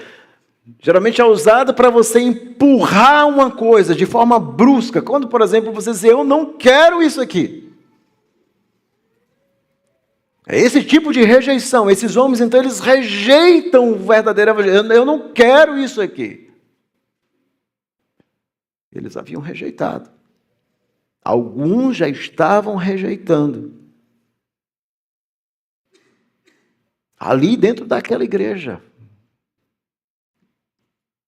Geralmente é usada para você empurrar uma coisa de forma brusca. Quando, por exemplo, você diz, eu não quero isso aqui. É esse tipo de rejeição. Esses homens, então, eles rejeitam o verdadeiro evangelho. Eu não quero isso aqui. Eles haviam rejeitado. Alguns já estavam rejeitando. Ali dentro daquela igreja.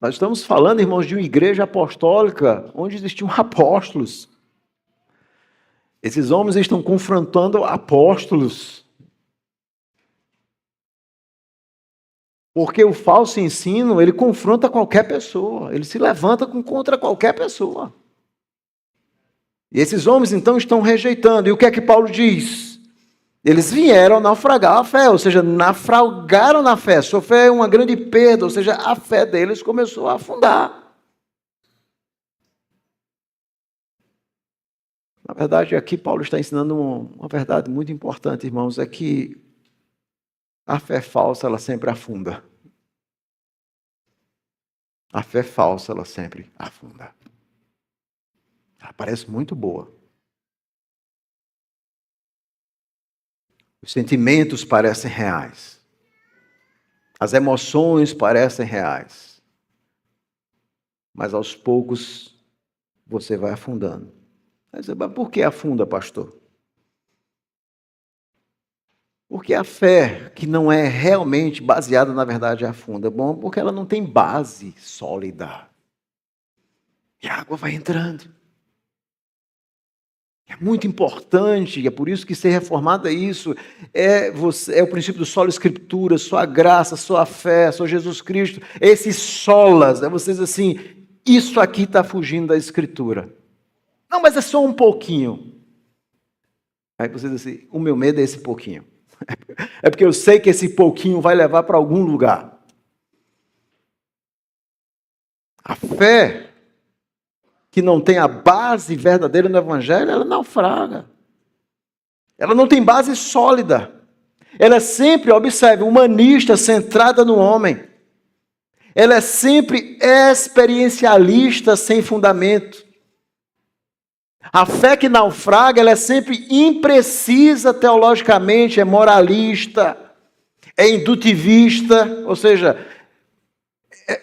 Nós estamos falando, irmãos, de uma igreja apostólica, onde existiam apóstolos. Esses homens estão confrontando apóstolos. Porque o falso ensino, ele confronta qualquer pessoa. Ele se levanta contra qualquer pessoa. E esses homens, então, estão rejeitando. E o que é que Paulo diz? Eles vieram naufragar a fé, ou seja, naufragaram na fé, sofreram uma grande perda, ou seja, a fé deles começou a afundar. Na verdade, aqui Paulo está ensinando uma verdade muito importante, irmãos, é que a fé falsa, ela sempre afunda. A fé falsa, ela sempre afunda. Ela parece muito boa. Os sentimentos parecem reais. As emoções parecem reais. Mas aos poucos você vai afundando. Mas por que afunda, pastor? Porque a fé que não é realmente baseada na verdade afunda. Bom, porque ela não tem base sólida. E a água vai entrando. É muito importante, e é por isso que ser reformado é isso, é o princípio do solo escritura, sua graça, sua fé, só Jesus Cristo, esses solas, você diz assim, isso aqui está fugindo da escritura. Não, mas é só um pouquinho. Aí você diz assim, o meu medo é esse pouquinho. É porque eu sei que esse pouquinho vai levar para algum lugar. A fé que não tem a base verdadeira no Evangelho, ela naufraga. Ela não tem base sólida. Ela é sempre, observe, humanista, centrada no homem. Ela é sempre experiencialista, sem fundamento. A fé que naufraga, ela é sempre imprecisa teologicamente, é moralista, é indutivista, ou seja,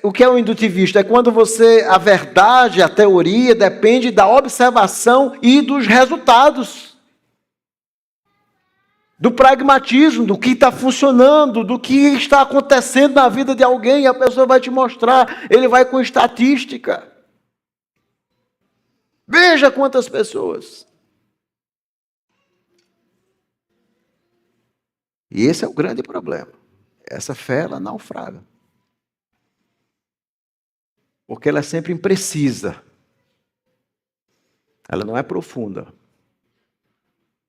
o que é um indutivista? É quando a verdade, a teoria, depende da observação e dos resultados. Do pragmatismo, do que está funcionando, do que está acontecendo na vida de alguém, a pessoa vai te mostrar, ele vai com estatística. Veja quantas pessoas. E esse é o grande problema. Essa fé, ela naufraga. Porque ela é sempre imprecisa. Ela não é profunda.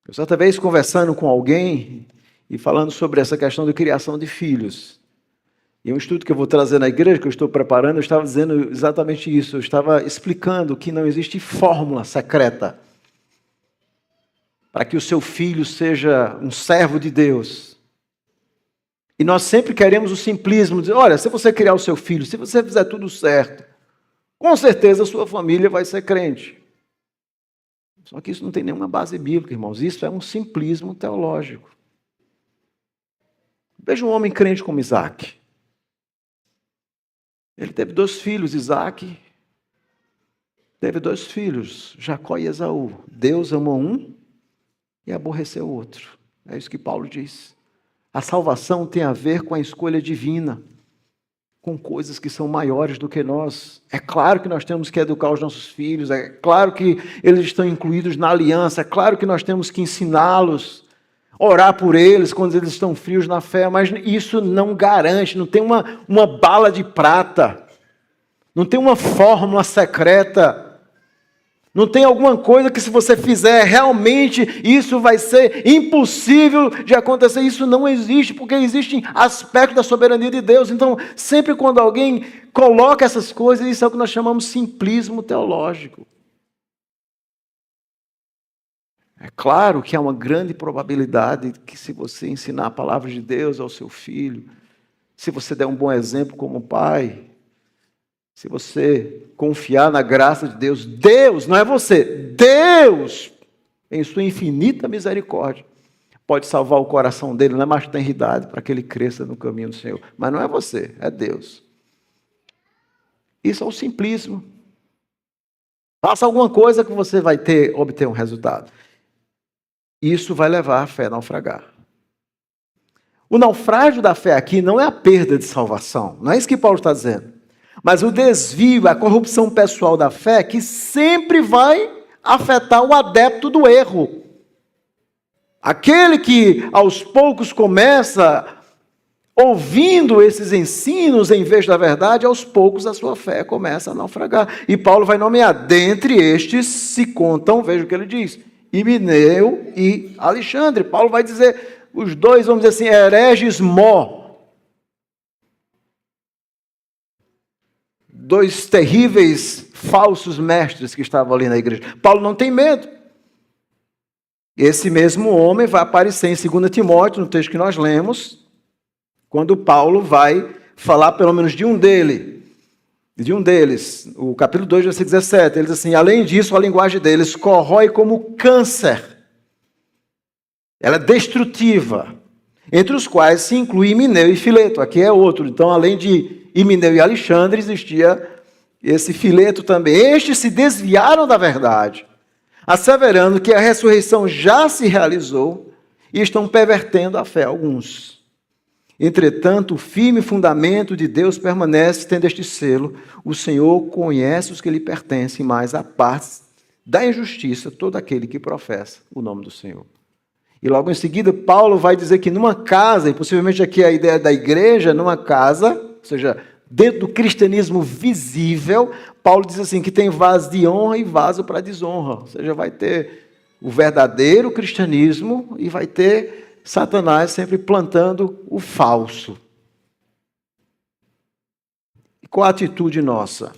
Eu certa vez conversando com alguém e falando sobre essa questão de criação de filhos. E um estudo que eu vou trazer na igreja, que eu estou preparando, eu estava dizendo exatamente isso. Eu estava explicando que não existe fórmula secreta para que o seu filho seja um servo de Deus. E nós sempre queremos o simplismo, dizer, olha, se você criar o seu filho, se você fizer tudo certo, com certeza a sua família vai ser crente. Só que isso não tem nenhuma base bíblica, irmãos. Isso é um simplismo teológico. Veja um homem crente como Isaac. Ele teve 2 filhos, Isaac teve 2 filhos, Jacó e Esaú. Deus amou um e aborreceu o outro. É isso que Paulo diz. A salvação tem a ver com a escolha divina, com coisas que são maiores do que nós. É claro que nós temos que educar os nossos filhos, é claro que eles estão incluídos na aliança, é claro que nós temos que ensiná-los, orar por eles quando eles estão frios na fé, mas isso não garante, não tem uma bala de prata, não tem uma fórmula secreta, não tem alguma coisa que se você fizer realmente isso vai ser impossível de acontecer. Isso não existe, porque existem aspectos da soberania de Deus. Então, sempre quando alguém coloca essas coisas, isso é o que nós chamamos de simplismo teológico. É claro que há uma grande probabilidade que, se você ensinar a palavra de Deus ao seu filho, se você der um bom exemplo como pai, se você confiar na graça de Deus, Deus, não é você, Deus, em sua infinita misericórdia, pode salvar o coração dele, não é mais tenridade, para que ele cresça no caminho do Senhor. Mas não é você, é Deus. Isso é o simplismo. Faça alguma coisa que você vai obter um resultado. Isso vai levar a fé a naufragar. O naufrágio da fé aqui não é a perda de salvação. Não é isso que Paulo está dizendo. Mas o desvio, a corrupção pessoal da fé, que sempre vai afetar o adepto do erro. Aquele que aos poucos começa ouvindo esses ensinos em vez da verdade, aos poucos a sua fé começa a naufragar. E Paulo vai nomear, dentre estes se contam, veja o que ele diz, Himeneu e Alexandre. Paulo vai dizer, os dois, vamos dizer assim, hereges mó. Dois terríveis falsos mestres que estavam ali na igreja. Paulo não tem medo. Esse mesmo homem vai aparecer em 2 Timóteo, no texto que nós lemos, quando Paulo vai falar pelo menos de um deles, o capítulo 2, versículo 17, ele diz assim, além disso, a linguagem deles corrói como câncer. Ela é destrutiva, entre os quais se inclui Himeneu e Fileto. Aqui é outro. Então, além de Himeneu e Alexandre, existia esse Fileto também. Estes se desviaram da verdade, asseverando que a ressurreição já se realizou e estão pervertendo a fé alguns. Entretanto, o firme fundamento de Deus permanece, tendo este selo: o Senhor conhece os que lhe pertencem, mas a parte da injustiça todo aquele que professa o nome do Senhor. E logo em seguida, Paulo vai dizer que numa casa, e possivelmente aqui a ideia da igreja, numa casa, ou seja, dentro do cristianismo visível, Paulo diz assim, que tem vaso de honra e vaso para desonra. Ou seja, vai ter o verdadeiro cristianismo e vai ter Satanás sempre plantando o falso. E qual a atitude nossa?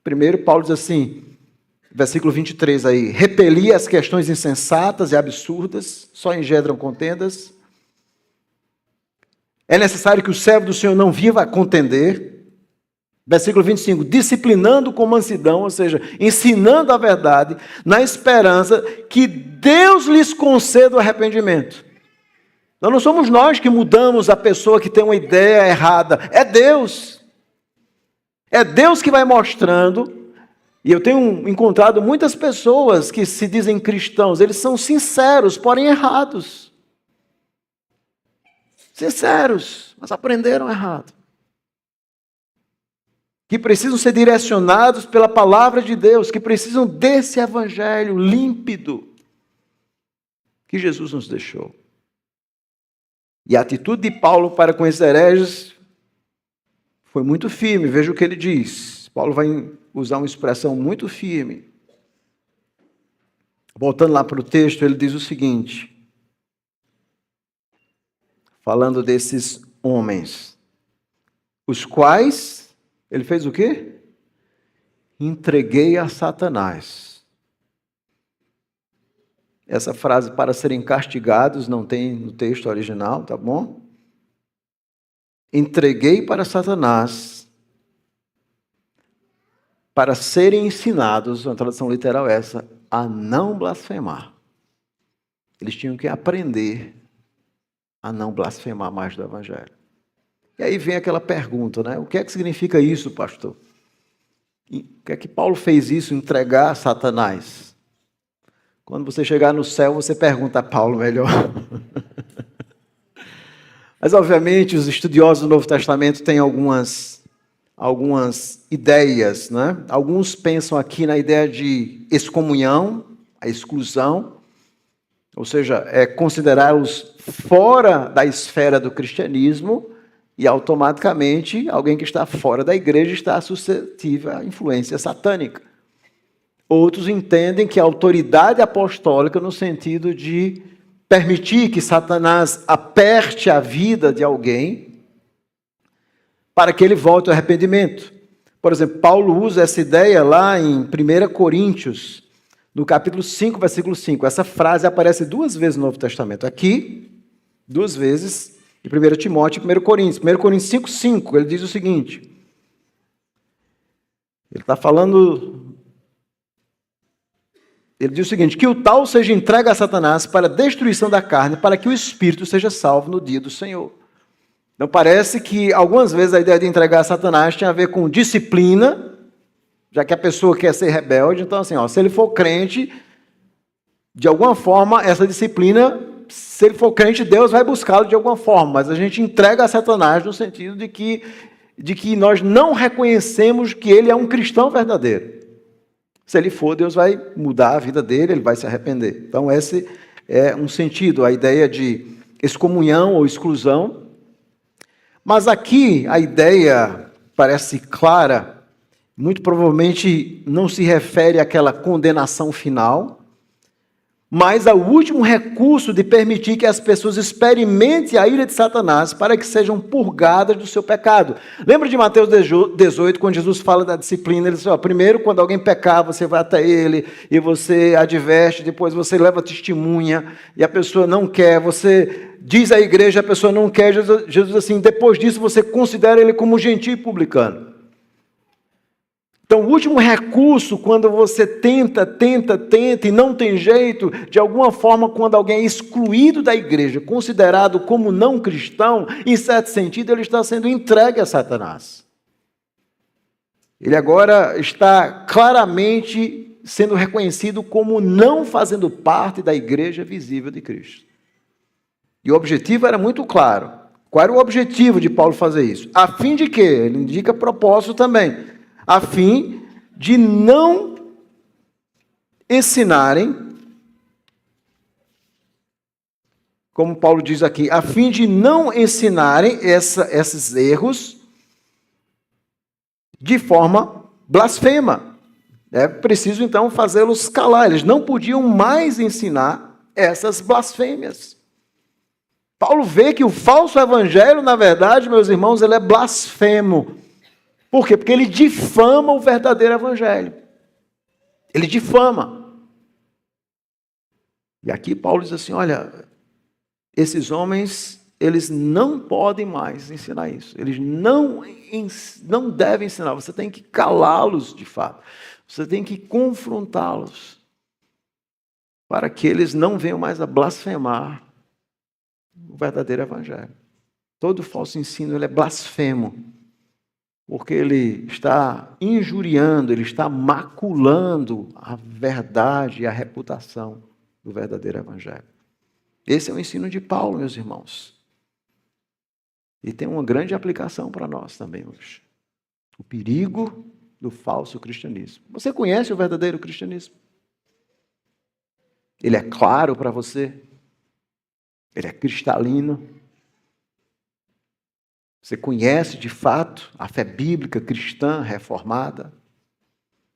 Primeiro, Paulo diz assim, versículo 23 aí, repelir as questões insensatas e absurdas, só engendram contendas. É necessário que o servo do Senhor não viva a contender. Versículo 25, disciplinando com mansidão, ou seja, ensinando a verdade, na esperança que Deus lhes conceda o arrependimento. Então não somos nós que mudamos a pessoa que tem uma ideia errada, é Deus. É Deus que vai mostrando, e eu tenho encontrado muitas pessoas que se dizem cristãos, eles são sinceros, porém errados. Sinceros, mas aprenderam errado. Que precisam ser direcionados pela palavra de Deus, que precisam desse evangelho límpido que Jesus nos deixou. E a atitude de Paulo para com esses hereges foi muito firme. Veja o que ele diz. Paulo vai usar uma expressão muito firme. Voltando lá para o texto, ele diz o seguinte, falando desses homens, os quais, ele fez o quê? Entreguei a Satanás. Essa frase, para serem castigados, não tem no texto original, tá bom? Entreguei para Satanás, para serem ensinados, uma tradução literal essa, a não blasfemar. Eles tinham que aprender a não blasfemar mais do Evangelho. E aí vem aquela pergunta, né? O que é que significa isso, pastor? O que é que Paulo fez isso, entregar a Satanás? Quando você chegar no céu, você pergunta a Paulo melhor. Mas, obviamente, os estudiosos do Novo Testamento têm algumas ideias, né? Alguns pensam aqui na ideia de excomunhão, a exclusão, ou seja, é considerá-los fora da esfera do cristianismo e, automaticamente, alguém que está fora da igreja está suscetível à influência satânica. Outros entendem que a autoridade apostólica, no sentido de permitir que Satanás aperte a vida de alguém para que ele volte ao arrependimento. Por exemplo, Paulo usa essa ideia lá em 1 Coríntios, no capítulo 5, versículo 5. Essa frase aparece 2 vezes no Novo Testamento. Aqui, 2 vezes, em 1 Timóteo e 1 Coríntios. 1 Coríntios 5, 5, ele diz o seguinte. Ele está falando... Ele diz o seguinte, que o tal seja entregue a Satanás para a destruição da carne, para que o espírito seja salvo no dia do Senhor. Então parece que algumas vezes a ideia de entregar a Satanás tem a ver com disciplina, já que a pessoa quer ser rebelde. Então assim, se ele for crente, de alguma forma, essa disciplina, se ele for crente, Deus vai buscá-lo de alguma forma, mas a gente entrega a Satanás no sentido de que nós não reconhecemos que ele é um cristão verdadeiro. Se ele for, Deus vai mudar a vida dele, ele vai se arrepender. Então, esse é um sentido, a ideia de excomunhão ou exclusão. Mas aqui, a ideia parece clara, muito provavelmente não se refere àquela condenação final, mas ao último recurso de permitir que as pessoas experimentem a ira de Satanás para que sejam purgadas do seu pecado. Lembra de Mateus 18, quando Jesus fala da disciplina? Ele diz, primeiro, quando alguém pecar, você vai até ele e você adverte, depois você leva testemunha e a pessoa não quer, você diz à igreja, a pessoa não quer, Jesus assim, depois disso você considera ele como gentio e publicano. Então, o último recurso, quando você tenta e não tem jeito, de alguma forma, quando alguém é excluído da igreja, considerado como não cristão, em certo sentido, ele está sendo entregue a Satanás. Ele agora está claramente sendo reconhecido como não fazendo parte da igreja visível de Cristo. E o objetivo era muito claro. Qual era o objetivo de Paulo fazer isso? A fim de quê? Ele indica propósito também. A fim de não ensinarem, como Paulo diz aqui, a fim de não ensinarem esses erros de forma blasfema. É preciso, então, fazê-los calar. Eles não podiam mais ensinar essas blasfêmias. Paulo vê que o falso evangelho, na verdade, meus irmãos, ele é blasfemo. Por quê? Porque ele difama o verdadeiro evangelho. Ele difama. E aqui Paulo diz assim, olha, esses homens, eles não podem mais ensinar isso. Eles não devem ensinar. Você tem que calá-los de fato. Você tem que confrontá-los para que eles não venham mais a blasfemar o verdadeiro evangelho. Todo falso ensino ele é blasfemo. Porque ele está injuriando, ele está maculando a verdade e a reputação do verdadeiro evangelho. Esse é o ensino de Paulo, meus irmãos. E tem uma grande aplicação para nós também hoje. O perigo do falso cristianismo. Você conhece o verdadeiro cristianismo? Ele é claro para você? Ele é cristalino? Você conhece, de fato, a fé bíblica cristã reformada?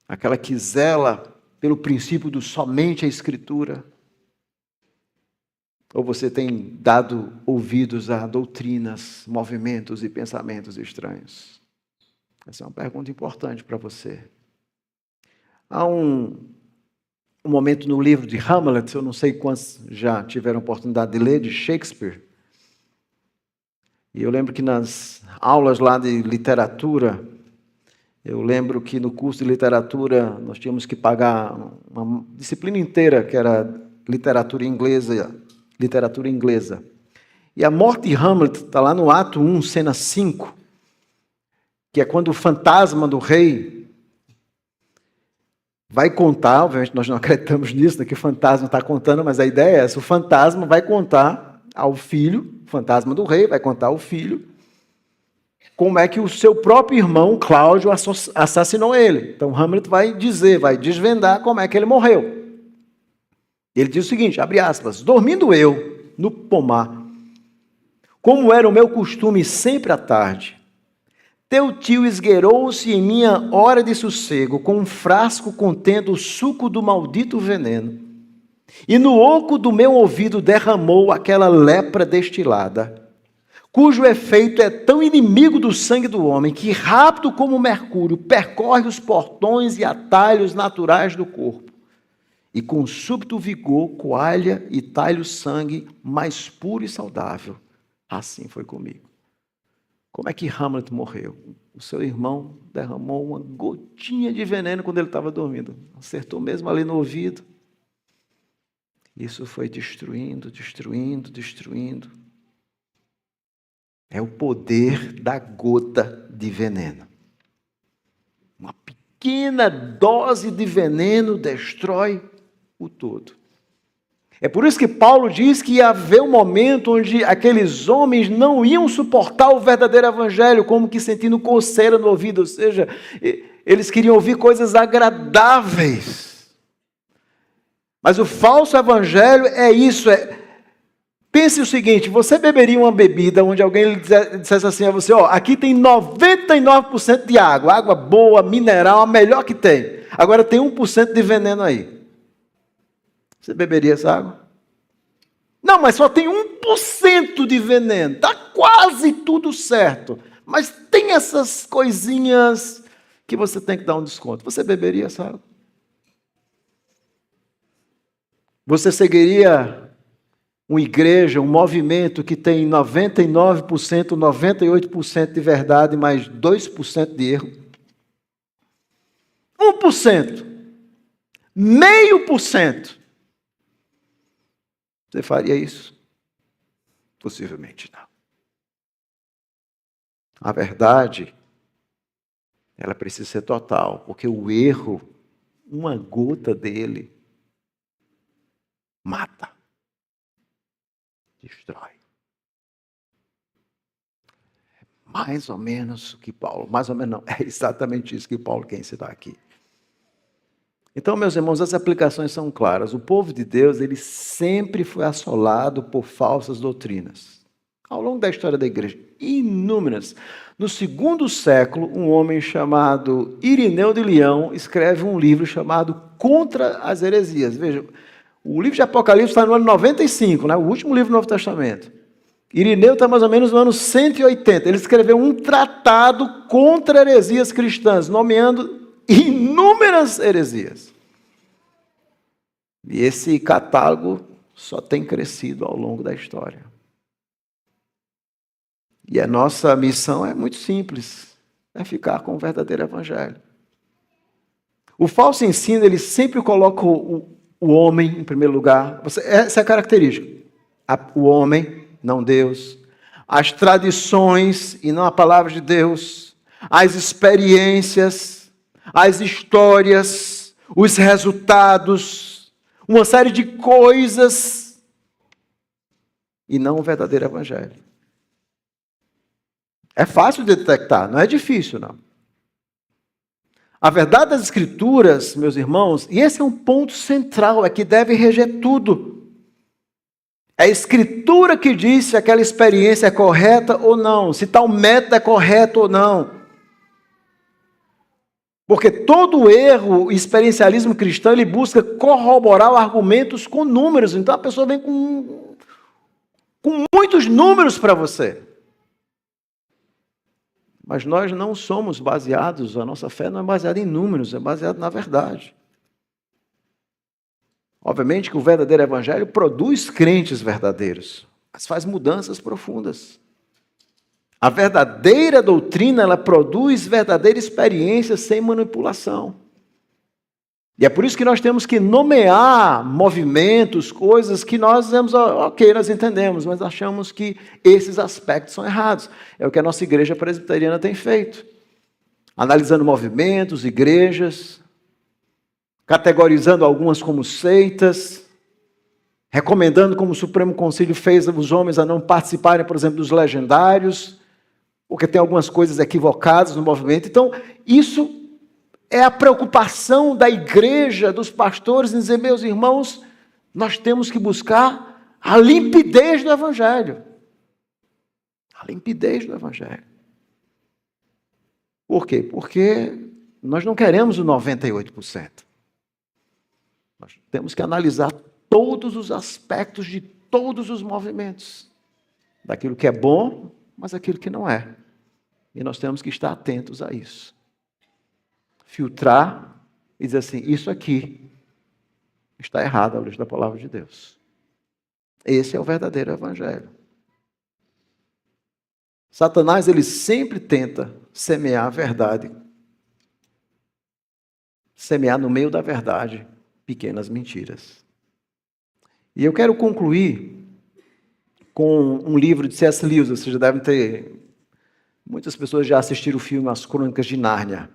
Aquela que zela pelo princípio do somente a Escritura? Ou você tem dado ouvidos a doutrinas, movimentos e pensamentos estranhos? Essa é uma pergunta importante para você. Há um momento no livro de Hamlet, eu não sei quantos já tiveram a oportunidade de ler, de Shakespeare. E eu lembro que nas aulas lá de literatura, eu lembro que no curso de literatura nós tínhamos que pagar uma disciplina inteira, que era literatura inglesa. E a morte de Hamlet está lá no ato 1, cena 5, que é quando o fantasma do rei vai contar, obviamente nós não acreditamos nisso, né, que o fantasma está contando, mas a ideia é essa, o fantasma vai contar ao filho, o fantasma do rei vai contar ao filho, como é que o seu próprio irmão, Cláudio, assassinou ele. Então Hamlet vai desvendar como é que ele morreu. Ele diz o seguinte, abre aspas, dormindo eu no pomar, como era o meu costume sempre à tarde, teu tio esgueirou-se em minha hora de sossego com um frasco contendo o suco do maldito veneno, e no oco do meu ouvido derramou aquela lepra destilada, cujo efeito é tão inimigo do sangue do homem, que rápido como o mercúrio percorre os portões e atalhos naturais do corpo, e com súbito vigor coalha e talha o sangue mais puro e saudável. Assim foi comigo. Como é que Hamlet morreu? O seu irmão derramou uma gotinha de veneno quando ele estava dormindo. Acertou mesmo ali no ouvido. Isso foi destruindo. É o poder da gota de veneno. Uma pequena dose de veneno destrói o todo. É por isso que Paulo diz que ia haver um momento onde aqueles homens não iam suportar o verdadeiro evangelho, como que sentindo coceira no ouvido, ou seja, eles queriam ouvir coisas agradáveis. Mas o falso evangelho é isso, pense o seguinte, você beberia uma bebida onde alguém lhe dissesse assim a você, aqui tem 99% de água, água boa, mineral, a melhor que tem. Agora tem 1% de veneno aí. Você beberia essa água? Não, mas só tem 1% de veneno. Está quase tudo certo. Mas tem essas coisinhas que você tem que dar um desconto. Você beberia essa água? Você seguiria uma igreja, um movimento que tem 99%, 98% de verdade, mais 2% de erro? 1%. 0,5%. Você faria isso? Possivelmente não. A verdade, ela precisa ser total, porque o erro, uma gota dele, mata, destrói. Mais ou menos o que Paulo, mais ou menos não, é exatamente isso que Paulo quer ensinar aqui. Então, meus irmãos, as aplicações são claras. O povo de Deus, ele sempre foi assolado por falsas doutrinas. Ao longo da história da igreja, inúmeras. No 2º século, um homem chamado Irineu de Leão escreve um livro chamado Contra as Heresias. Veja, o livro de Apocalipse está no ano 95, né? O último livro do Novo Testamento. Irineu está mais ou menos no ano 180. Ele escreveu um tratado contra heresias cristãs, nomeando inúmeras heresias. E esse catálogo só tem crescido ao longo da história. E a nossa missão é muito simples, é ficar com o verdadeiro evangelho. O falso ensino, ele sempre coloca o homem em primeiro lugar. Essa é a característica. O homem, não Deus. As tradições e não a palavra de Deus. As experiências, as histórias, os resultados, uma série de coisas, e não o verdadeiro evangelho. É fácil de detectar, não é difícil, não. A verdade das Escrituras, meus irmãos, e esse é um ponto central, é que deve reger tudo. É a Escritura que diz se aquela experiência é correta ou não, se tal método é correto ou não. Porque todo erro, experiencialismo cristão, ele busca corroborar argumentos com números. Então a pessoa vem com muitos números para você. Mas nós não somos baseados, a nossa fé não é baseada em números, é baseada na verdade. Obviamente que o verdadeiro evangelho produz crentes verdadeiros, mas faz mudanças profundas. A verdadeira doutrina, ela produz verdadeira experiência sem manipulação. E é por isso que nós temos que nomear movimentos, coisas que nós dizemos, ok, nós entendemos, mas achamos que esses aspectos são errados. É o que a nossa igreja presbiteriana tem feito. Analisando movimentos, igrejas, categorizando algumas como seitas, recomendando, como o Supremo Concílio fez os homens a não participarem, por exemplo, dos legendários, porque tem algumas coisas equivocadas no movimento. Então, isso é a preocupação da igreja, dos pastores, em dizer, meus irmãos, nós temos que buscar a limpidez do evangelho. A limpidez do evangelho. Por quê? Porque nós não queremos o 98%. Nós temos que analisar todos os aspectos de todos os movimentos. Daquilo que é bom, mas aquilo que não é. E nós temos que estar atentos a isso. Filtrar e dizer assim, isso aqui está errado à luz da palavra de Deus. Esse é o verdadeiro evangelho. Satanás, ele sempre tenta semear a verdade. Semear no meio da verdade pequenas mentiras. E eu quero concluir com um livro de C.S. Lewis. Vocês já devem ter... Muitas pessoas já assistiram o filme As Crônicas de Nárnia.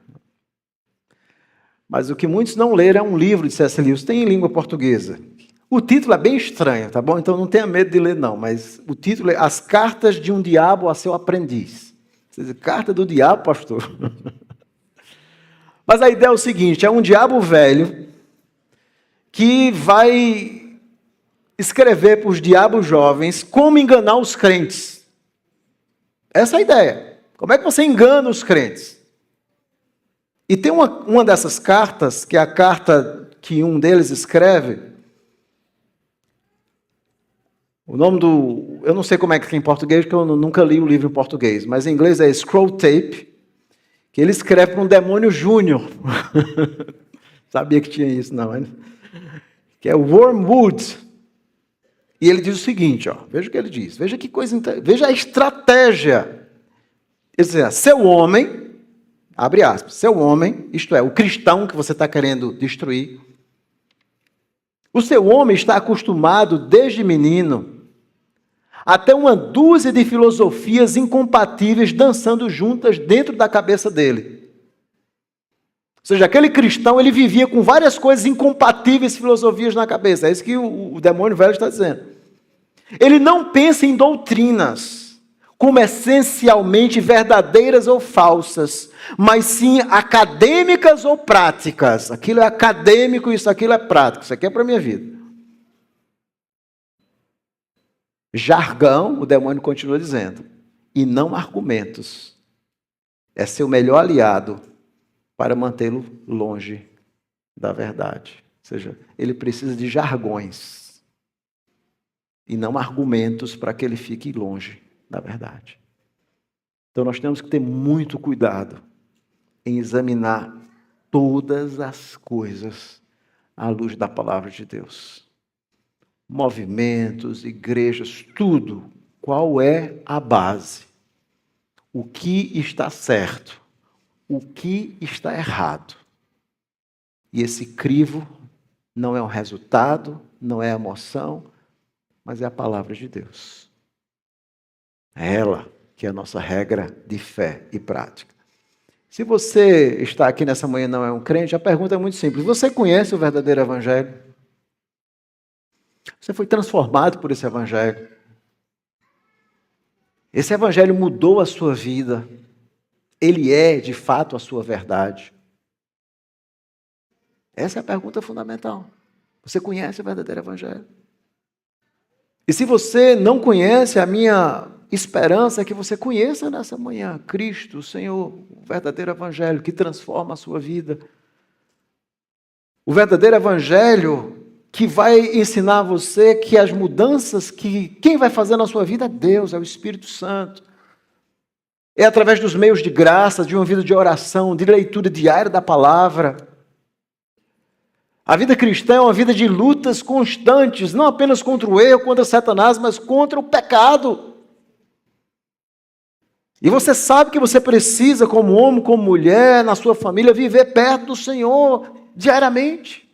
Mas o que muitos não leram é um livro de C.S. Lewis, tem em língua portuguesa. O título é bem estranho, tá bom? Então não tenha medo de ler, não. Mas o título é As Cartas de um Diabo a Seu Aprendiz. Você diz, carta do diabo, pastor? Mas a ideia é o seguinte, é um diabo velho que vai escrever para os diabos jovens como enganar os crentes. Essa é a ideia. Como é que você engana os crentes? E tem uma dessas cartas, que é a carta que um deles escreve. O nome do... Eu não sei como é que tem em português, porque eu nunca li o livro em português, mas em inglês é Scroll Tape, que ele escreve para um demônio júnior. Sabia que tinha isso, não, né? Que é o Wormwood. E ele diz o seguinte, ó, veja o que ele diz, veja que coisa, veja a estratégia. Ele diz, seu homem, abre aspas, seu homem, isto é, o cristão que você está querendo destruir, o seu homem está acostumado desde menino até uma dúzia de filosofias incompatíveis dançando juntas dentro da cabeça dele. Ou seja, aquele cristão, ele vivia com várias coisas incompatíveis, filosofias na cabeça. É isso que o demônio velho está dizendo. Ele não pensa em doutrinas como essencialmente verdadeiras ou falsas, mas sim acadêmicas ou práticas. Aquilo é acadêmico, isso aquilo é prático. Isso aqui é para a minha vida. Jargão, o demônio continua dizendo, e não argumentos. É seu melhor aliado para mantê-lo longe da verdade. Ou seja, ele precisa de jargões e não argumentos para que ele fique longe da verdade. Então nós temos que ter muito cuidado em examinar todas as coisas à luz da palavra de Deus. Movimentos, igrejas, tudo. Qual é a base? O que está certo? O que está errado? E esse crivo não é um resultado, não é emoção, mas é a palavra de Deus. É ela que é a nossa regra de fé e prática. Se você está aqui nessa manhã e não é um crente, a pergunta é muito simples. Você conhece o verdadeiro evangelho? Você foi transformado por esse evangelho? Esse evangelho mudou a sua vida? Ele é, de fato, a sua verdade? Essa é a pergunta fundamental. Você conhece o verdadeiro evangelho? E se você não conhece, a minha esperança é que você conheça nessa manhã Cristo, o Senhor, o verdadeiro evangelho que transforma a sua vida. O verdadeiro evangelho que vai ensinar você que as mudanças que quem vai fazer na sua vida é Deus, é o Espírito Santo. É através dos meios de graça, de uma vida de oração, de leitura diária da palavra. A vida cristã é uma vida de lutas constantes, não apenas contra o erro, contra Satanás, mas contra o pecado. E você sabe que você precisa, como homem, como mulher, na sua família, viver perto do Senhor diariamente.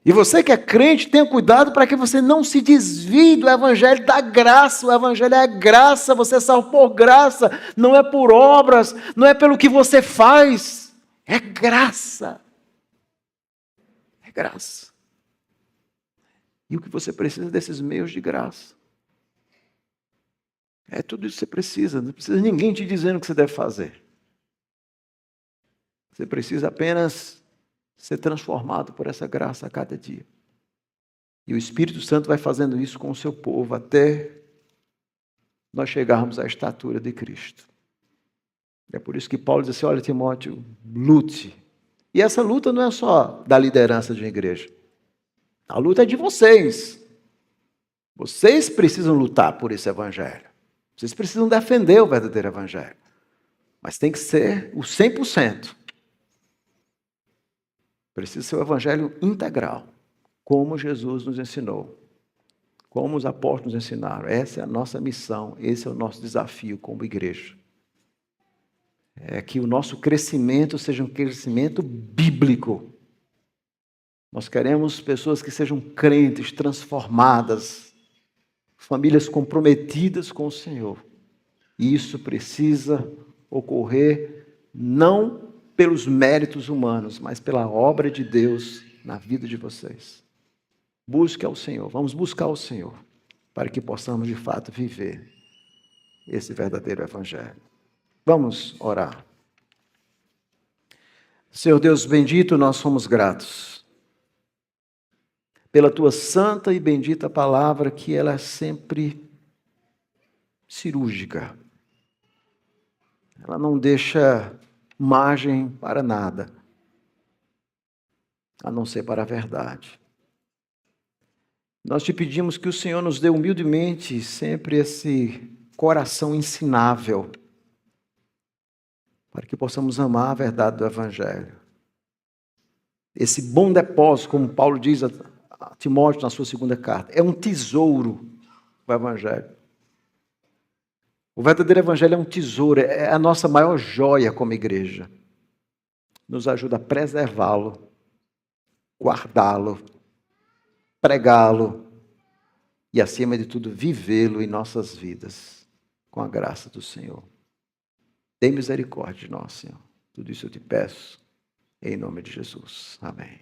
E você que é crente, tenha cuidado para que você não se desvie do evangelho da graça. O evangelho é graça, você é salvo por graça, não é por obras, não é pelo que você faz. É graça. É graça. E o que você precisa desses meios de graça? É tudo isso que você precisa. Não precisa ninguém te dizendo o que você deve fazer. Você precisa apenas ser transformado por essa graça a cada dia. E o Espírito Santo vai fazendo isso com o seu povo até nós chegarmos à estatura de Cristo. É por isso que Paulo diz assim, olha, Timóteo, lute. E essa luta não é só da liderança de uma igreja. A luta é de vocês. Vocês precisam lutar por esse evangelho. Vocês precisam defender o verdadeiro evangelho. Mas tem que ser o 100%. Precisa ser o evangelho integral, como Jesus nos ensinou, como os apóstolos nos ensinaram. Essa é a nossa missão, esse é o nosso desafio como igreja. É que o nosso crescimento seja um crescimento bíblico. Nós queremos pessoas que sejam crentes, transformadas, famílias comprometidas com o Senhor. E isso precisa ocorrer não pelos méritos humanos, mas pela obra de Deus na vida de vocês. Busque ao Senhor, vamos buscar o Senhor, para que possamos de fato viver esse verdadeiro evangelho. Vamos orar. Senhor Deus bendito, nós somos gratos pela tua santa e bendita palavra, que ela é sempre cirúrgica. Ela não deixa margem para nada, a não ser para a verdade. Nós te pedimos que o Senhor nos dê humildemente sempre esse coração ensinável, para que possamos amar a verdade do Evangelho. Esse bom depósito, como Paulo diz a Timóteo na sua segunda carta, é um tesouro o Evangelho. O verdadeiro Evangelho é um tesouro, é a nossa maior joia como igreja. Nos ajuda a preservá-lo, guardá-lo, pregá-lo e, acima de tudo, vivê-lo em nossas vidas, com a graça do Senhor. Tem misericórdia de nós, Senhor. Tudo isso eu te peço, em nome de Jesus. Amém.